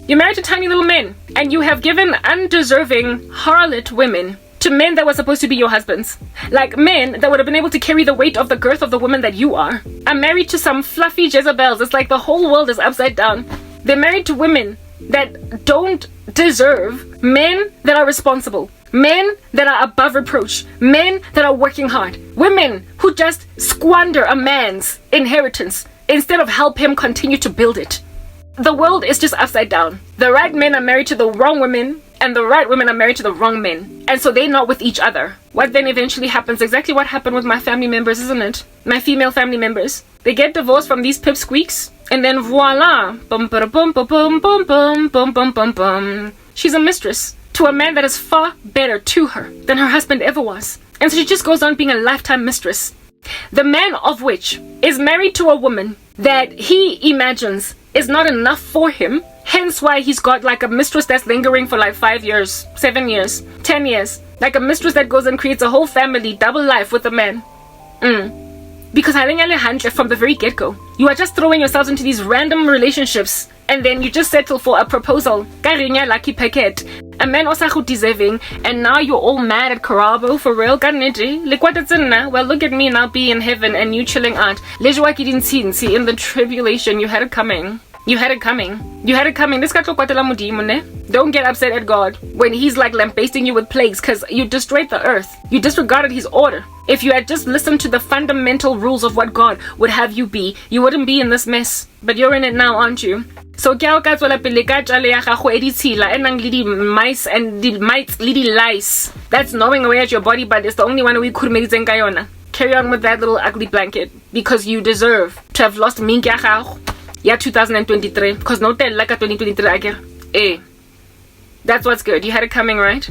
You're married to tiny little men, and you have given undeserving harlot women to men that were supposed to be your husbands. Like men that would have been able to carry the weight of the girth of the woman that you are. I'm married to some fluffy Jezebels. It's like the whole world is upside down. They're married to women that don't deserve men that are responsible. Men that are above reproach. Men that are working hard. Women who just squander a man's inheritance instead of help him continue to build it. The world is just upside down. The right men are married to the wrong women, and the right women are married to the wrong men. And so they're not with each other. What then eventually happens, exactly what happened with my family members, isn't it? My female family members. They get divorced from these pipsqueaks, and then voila. Bum, ba, bum, ba, bum, bum, bum, bum, bum, bum, bum. She's a mistress to a man that is far better to her than her husband ever was. And so she just goes on being a lifetime mistress. The man of which is married to a woman that he imagines is not enough for him, hence why he's got like a mistress that's lingering for like 5 years, 7 years, 10 years, like a mistress that goes and creates a whole family, double life with a man. Because from the very get-go, you are just throwing yourselves into these random relationships, and then you just settle for a proposal, lucky packet, a man also deserving, and now you're all mad at Karabo for real. Well, look at me now, be in heaven and you chilling out. In the tribulation, you had it coming. You had it coming. You had it coming. Don't get upset at God when he's like lambasting you with plagues because you destroyed the earth. You disregarded his order. If you had just listened to the fundamental rules of what God would have you be, you wouldn't be in this mess. But you're in it now, aren't you? So mice and the mites lice. That's gnawing away at your body, but it's the only one we could make kayona. Carry on with that little ugly blanket because you deserve to have lost minky. Yeah, 2023. Because no tell like a 2023 again. Eh. That's what's good. You had it coming, right?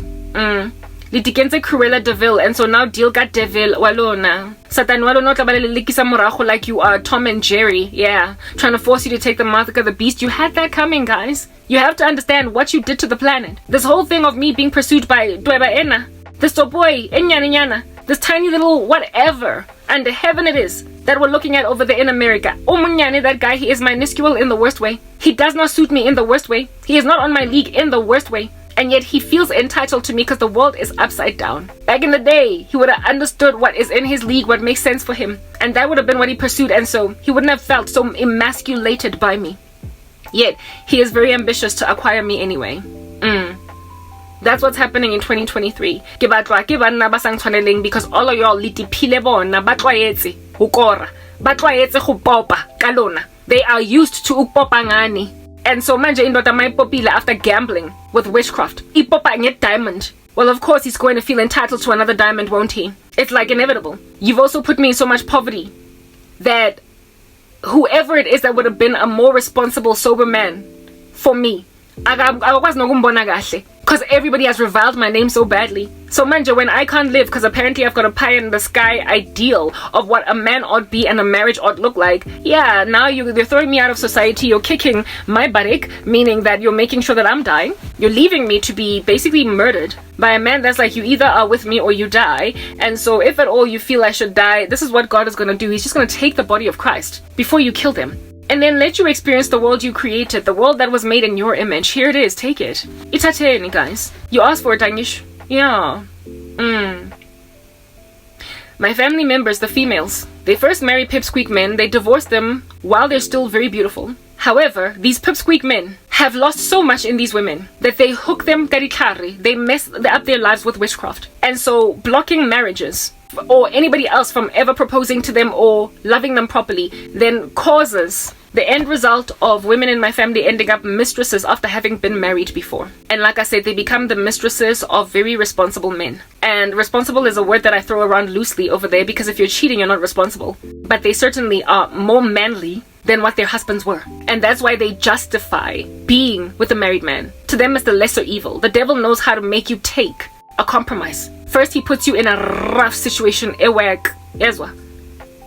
Litikense Cruella Deville, and so now deal got Deville walona. Satan walo no likisa morajo like you are Tom and Jerry. Yeah. Trying to force you to take the mark of the beast. You had that coming, guys. You have to understand what you did to the planet. This whole thing of me being pursued by Dweba Ena. This boy, Enyana. This tiny little whatever. And heaven it is that we're looking at over there in America. Omunyane, that guy, he is minuscule in the worst way. He does not suit me in the worst way. He is not on my league in the worst way. And yet he feels entitled to me because the world is upside down. Back in the day, he would have understood what is in his league, what makes sense for him. And that would have been what he pursued, and so he wouldn't have felt so emasculated by me. Yet, he is very ambitious to acquire me anyway. That's what's happening in 2023. Because all of y'all litipile bona batlwaetse ukora. Batlwaetse go popa kalona. They are used to upopa ngani. And so manje indoda mayipopile after gambling with witchcraft. Ipopa nge diamond. Well, of course he's going to feel entitled to another diamond, won't he? It's like inevitable. You've also put me in so much poverty that whoever it is that would have been a more responsible, sober man for me, because everybody has reviled my name so badly. So manja, when I can't live because apparently I've got a pie in the sky ideal of what a man ought be and a marriage ought look like, yeah, now you're throwing me out of society. You're kicking my buttock, meaning that you're making sure that I'm dying. You're leaving me to be basically murdered by a man that's like, you either are with me or you die. And so if at all you feel I should die, this is what God is going to do. He's just going to take the body of Christ before you kill them, and then let you experience the world you created, the world that was made in your image. Here it is, take it. Itateni, guys. You asked for it, Danish. Yeah. My family members, the females, they first marry pipsqueak men. They divorce them while they're still very beautiful. However, these pipsqueak men have lost so much in these women that they hook them karikari. They mess up their lives with witchcraft. And so blocking marriages or anybody else from ever proposing to them or loving them properly then causes the end result of women in my family ending up mistresses after having been married before. And like I said, they become the mistresses of very responsible men. And responsible is a word that I throw around loosely over there because if you're cheating, you're not responsible. But they certainly are more manly than what their husbands were. And that's why they justify being with a married man. To them, it's the lesser evil. The devil knows how to make you take a compromise. First, he puts you in a rough situation,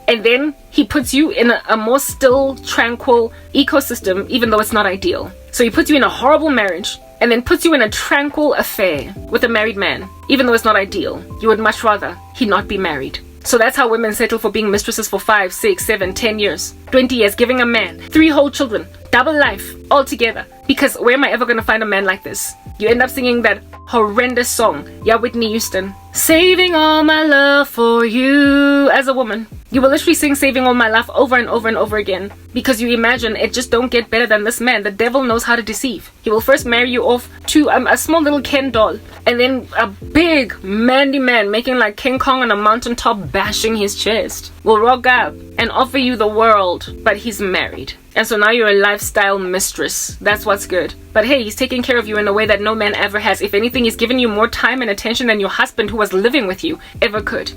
and then he puts you in a more still, tranquil ecosystem, even though it's not ideal. So he puts you in a horrible marriage, and then puts you in a tranquil affair with a married man, even though it's not ideal. You would much rather he not be married. So that's how women settle for being mistresses for 5, 6, 7, 10 years, 20 years, giving a man 3 whole children, double life altogether. Because where am I ever going to find a man like this? You end up singing that horrendous song, yeah, Whitney Houston, saving all my love for you. As a woman, you will literally sing saving all my love over and over and over again because you imagine it just don't get better than this man. The devil knows how to deceive. He will first marry you off to a small little Ken doll, and then a big manly man making like King Kong on a mountaintop bashing his chest will rock up and offer you the world, but he's married. And so now you're a lifestyle mistress. That's what's good. But hey, he's taking care of you in a way that no man ever has. If anything, he's given you more time and attention than your husband who was living with you ever could.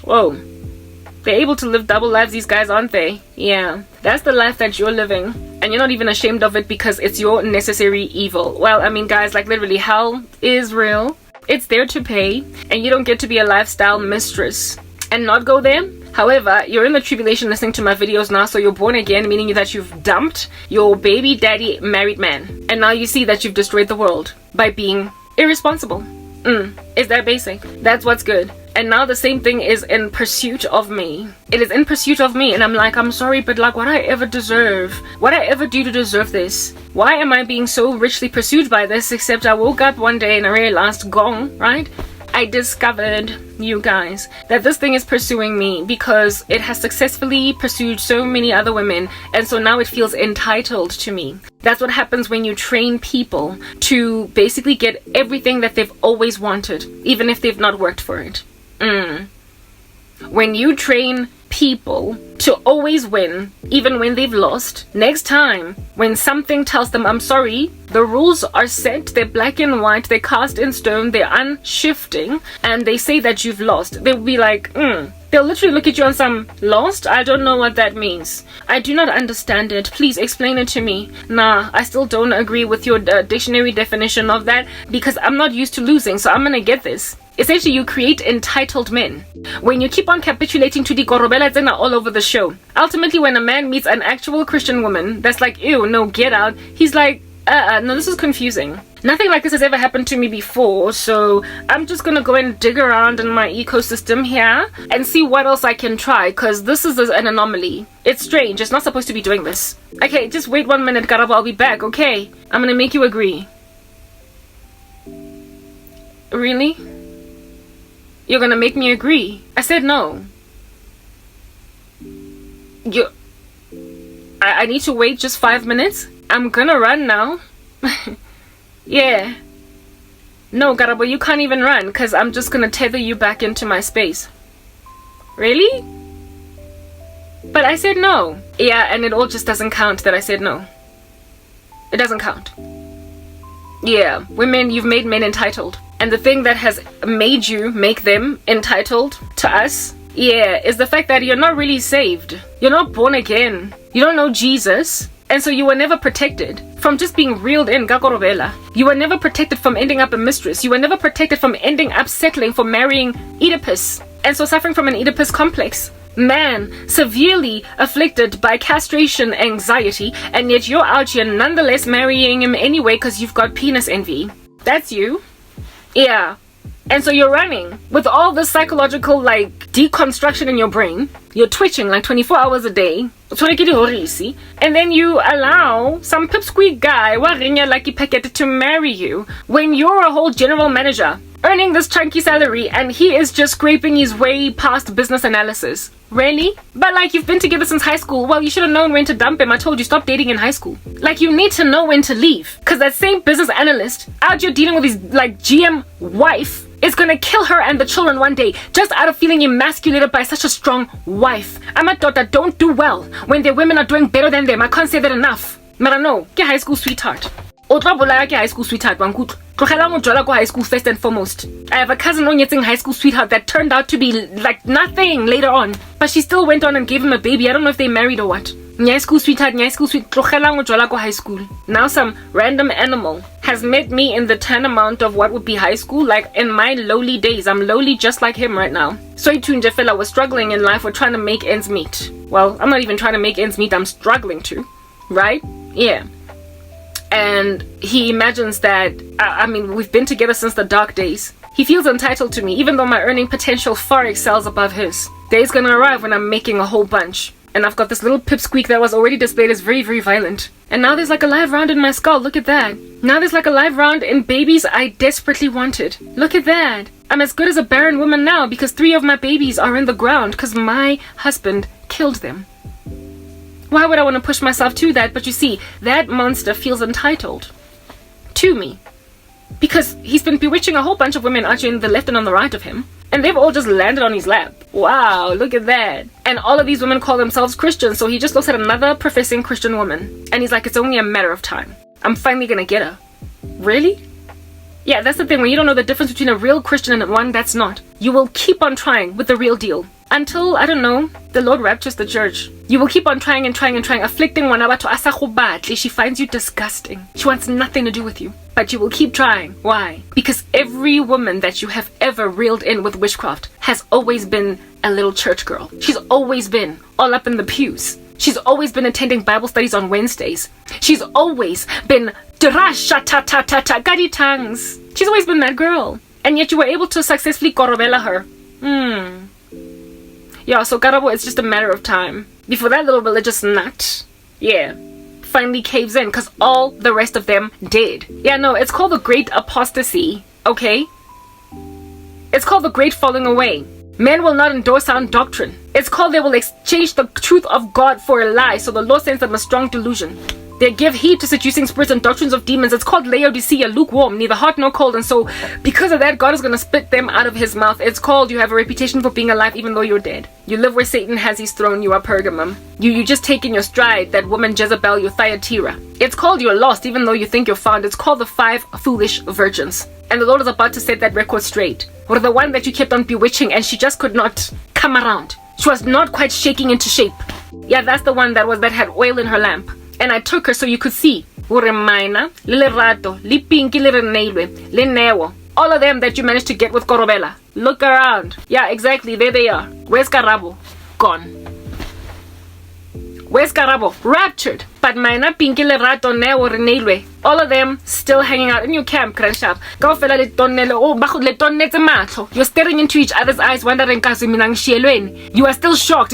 Whoa. They're able to live double lives, these guys, aren't they? Yeah. That's the life that you're living. And you're not even ashamed of it because it's your necessary evil. Well, I mean, guys, like literally, hell is real. It's there to pay. And you don't get to be a lifestyle mistress and not go there. However, you're in the tribulation listening to my videos now, so you're born again, meaning that you've dumped your baby daddy married man. And now you see that you've destroyed the world by being irresponsible. It's that basic. That's what's good. And now the same thing is in pursuit of me. It is in pursuit of me, and I'm like, I'm sorry, but like, what I ever deserve? What I ever do to deserve this? Why am I being so richly pursued by this? Except I woke up one day and I realized, gong, right? I I discovered, you guys, that this thing is pursuing me because it has successfully pursued so many other women, and so now it feels entitled to me. That's what happens when you train people to basically get everything that they've always wanted, even if they've not worked for it. When you train people to always win, even when they've lost, next time when something tells them, I'm sorry, the rules are set, they're black and white, they're cast in stone, they're unshifting, and they say that you've lost, they'll be like, they'll literally look at you on some, lost? I don't know what that means. I do not understand it. Please explain it to me. Nah, I still don't agree with your dictionary definition of that because I'm not used to losing, so I'm gonna get this. Essentially, you create entitled men. When you keep on capitulating to the korobela zena all over the show, ultimately when a man meets an actual Christian woman that's like, ew, no, get out, he's like, no, this is confusing. Nothing like this has ever happened to me before, so I'm just gonna go and dig around in my ecosystem here and see what else I can try, because this is an anomaly. It's strange, it's not supposed to be doing this. Okay, just wait 1 minute, Karabo, I'll be back, okay? I'm gonna make you agree. Really? You're gonna make me agree? I said no. I need to wait just 5 minutes? I'm gonna run now. Yeah. No, Garabo, you can't even run because I'm just gonna tether you back into my space. Really? But I said no. Yeah, and it all just doesn't count that I said no. It doesn't count. Yeah, women, you've made men entitled. And the thing that has made you make them entitled to us, yeah, is the fact that you're not really saved. You're not born again. You don't know Jesus. And so you were never protected from just being reeled in, Gakorobela. You were never protected from ending up a mistress. You were never protected from ending up settling for marrying Oedipus. And so suffering from an Oedipus complex. Man, severely afflicted by castration anxiety, and yet you're out here nonetheless marrying him anyway because you've got penis envy. That's you. Yeah. And so you're running with all this psychological deconstruction in your brain. You're twitching 24 hours a day. And then you allow some pipsqueak guy to marry you when you're a whole general manager earning this chunky salary and he is just scraping his way past business analysis. Really? But you've been together since high school. Well, you should have known when to dump him. I told you, stop dating in high school. You need to know when to leave. Because that same business analyst out here dealing with his GM wife is gonna kill her and the children one day just out of feeling emasculated by such a strong wife. I'm a daughter, don't do well when their women are doing better than them. I can't say that enough. Mara no, ke high school sweetheart. Otra bolaya ke high school sweetheart, Wankut. Tlogela mo jola ko high school first and foremost. I have a cousin onyetseng high school sweetheart that turned out to be nothing later on. But she still went on and gave him a baby. I don't know if they married or what. Nyai school sweetheart, tlogela mo jola ko high school. Now some random animal has met me in the tantamount of what would be high school. In my lowly days, I'm lowly just like him right now. Soy Tunja fella was struggling in life. We're trying to make ends meet. Well, I'm not even trying to make ends meet. I'm struggling to. Right? Yeah. And he imagines that, we've been together since the dark days. He feels entitled to me, even though my earning potential far excels above his. Day's gonna arrive when I'm making a whole bunch. And I've got this little pipsqueak that was already displayed as very, very violent. And now there's a live round in my skull. Look at that. Now there's a live round in babies I desperately wanted. Look at that. I'm as good as a barren woman now because 3 of my babies are in the ground because my husband killed them. Why would I want to push myself to that? But you see, that monster feels entitled to me because he's been bewitching a whole bunch of women actually on the left and on the right of him, and they've all just landed on his lap. Wow, look at that. And all of these women call themselves Christians, so he just looks at another professing Christian woman and he's like, it's only a matter of time. I'm finally gonna get her. Really? Yeah, that's the thing. When you don't know the difference between a real Christian and one that's not, you will keep on trying with the real deal until, I don't know, the Lord raptures the church. You will keep on trying and trying and trying, afflicting one another to asahubatle. She finds you disgusting. She wants nothing to do with you. But you will keep trying. Why? Because every woman that you have ever reeled in with witchcraft has always been a little church girl. She's always been all up in the pews. She's always been attending Bible studies on Wednesdays. She's always been gadi tongues. She's always been that girl. And yet you were able to successfully korobela her. Yeah, so Karabo, it's just a matter of time before that little religious nut, finally caves in, because all the rest of them did. Yeah, no, it's called the Great Apostasy, okay? It's called the great falling away. Men will not endure sound doctrine. It's called they will exchange the truth of God for a lie, so the Lord sends them a strong delusion. They give heed to seducing spirits and doctrines of demons. It's called Laodicea, lukewarm, neither hot nor cold. And so, because of that, God is going to spit them out of his mouth. It's called you have a reputation for being alive even though you're dead. You live where Satan has his throne. You are Pergamum. You just take in your stride that woman Jezebel, your Thyatira. It's called you're lost even though you think you're found. It's called the 5 foolish virgins. And the Lord is about to set that record straight. Or the one that you kept on bewitching and she just could not come around. She was not quite shaking into shape. Yeah, that's the one that had oil in her lamp. And I took her so you could see. Uremaina, Lile Rato, Li Pinky, Lile Neilwe, Linewo. All of them that you managed to get with Corobella. Look around. Yeah, exactly. There they are. Where's Karabo? Gone. Where's Karabo? Raptured. But Maina, Pinky, Lerato, Newo, Reneilwe. All of them still hanging out in your camp, Cranshap. You're staring into each other's eyes, wondering, you are still shocked.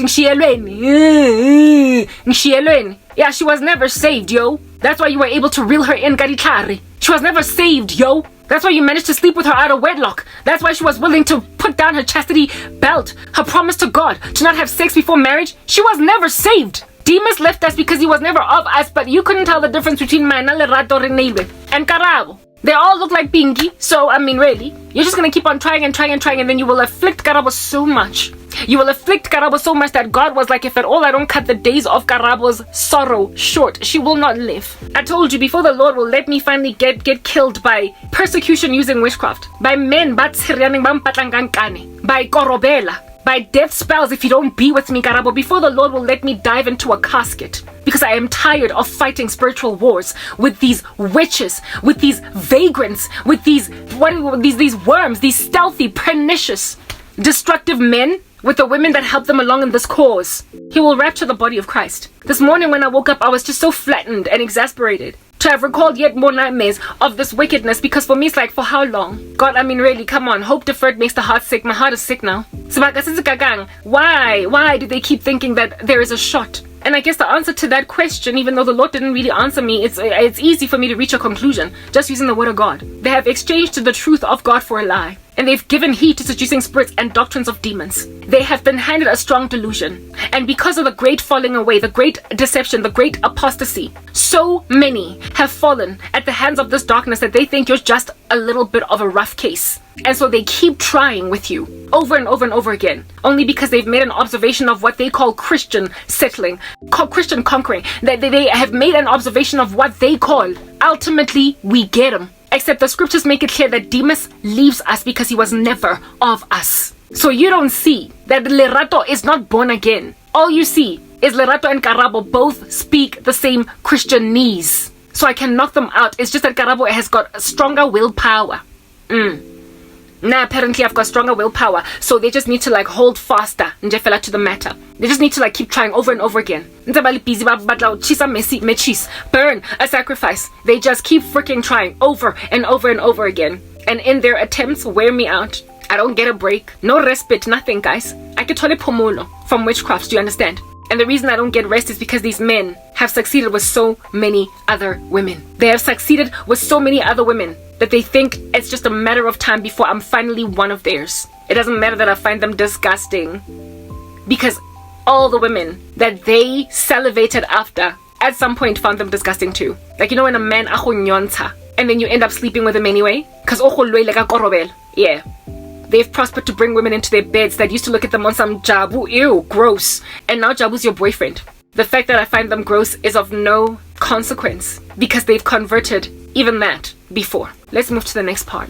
Yeah, she was never saved, yo. That's why you were able to reel her in, Garitlari. She was never saved, yo. That's why you managed to sleep with her out of wedlock. That's why she was willing to put down her chastity belt, her promise to God, to not have sex before marriage. She was never saved. Demas left us because he was never of us, but you couldn't tell the difference between Mana, Lerato, Reneilwe, and Karabo. They all look like Pinky, so, I mean, really, you're just gonna keep on trying, and then you will afflict Karabo so much. You will afflict Karabo so much that God was like, if at all I don't cut the days of Karabo's sorrow short, she will not live. I told you before the Lord will let me finally get killed by persecution using witchcraft, by men, by Korobela, by death spells if you don't be with me, Karabo, before the Lord will let me dive into a casket. Because I am tired of fighting spiritual wars with these witches, with these vagrants, with these worms, these stealthy, pernicious, destructive men, with the women that help them along in this cause. He will rapture the body of Christ. This morning when I woke up, I was just so flattened and exasperated to have recalled yet more nightmares of this wickedness, because for me it's like, for how long? God, I mean, really, come on. Hope deferred makes the heart sick. My heart is sick now. Why do they keep thinking that there is a shot? And I guess the answer to that question, even though the Lord didn't really answer me, it's easy for me to reach a conclusion just using the word of God. They have exchanged the truth of God for a lie. And they've given heed to seducing spirits and doctrines of demons. They have been handed a strong delusion. And because of the great falling away, the great deception, the great apostasy, so many have fallen at the hands of this darkness that they think you're just a little bit of a rough case. And so they keep trying with you over and over and over again, only because they've made an observation of what they call Christian settling, Christian conquering. They have made an observation of what they call, ultimately, we get them. Except the scriptures make it clear that Demas leaves us because he was never of us. So you don't see that Lerato is not born again. All you see is Lerato and Karabo both speak the same Christianese. So I can knock them out. It's just that Karabo has got a stronger willpower. Now apparently I've got stronger willpower, so they just need to like hold faster and to the matter. They just need to like keep trying over and over again. Burn a sacrifice. They just keep freaking trying over and over and over again. And in their attempts, wear me out. I don't get a break. No respite, nothing, guys. I get tole pomolo from witchcraft, do you understand? And the reason I don't get rest is because these men have succeeded with so many other women. They have succeeded with so many other women that they think it's just a matter of time before I'm finally one of theirs. It doesn't matter that I find them disgusting, because all the women that they salivated after at some point found them disgusting too. Like, you know, when a man ahunyonta and then you end up sleeping with him anyway? Because yeah. They've prospered to bring women into their beds that used to look at them on some Jabu, ew, gross. And now Jabu's your boyfriend. The fact that I find them gross is of no consequence because they've converted even that before. Let's move to the next part.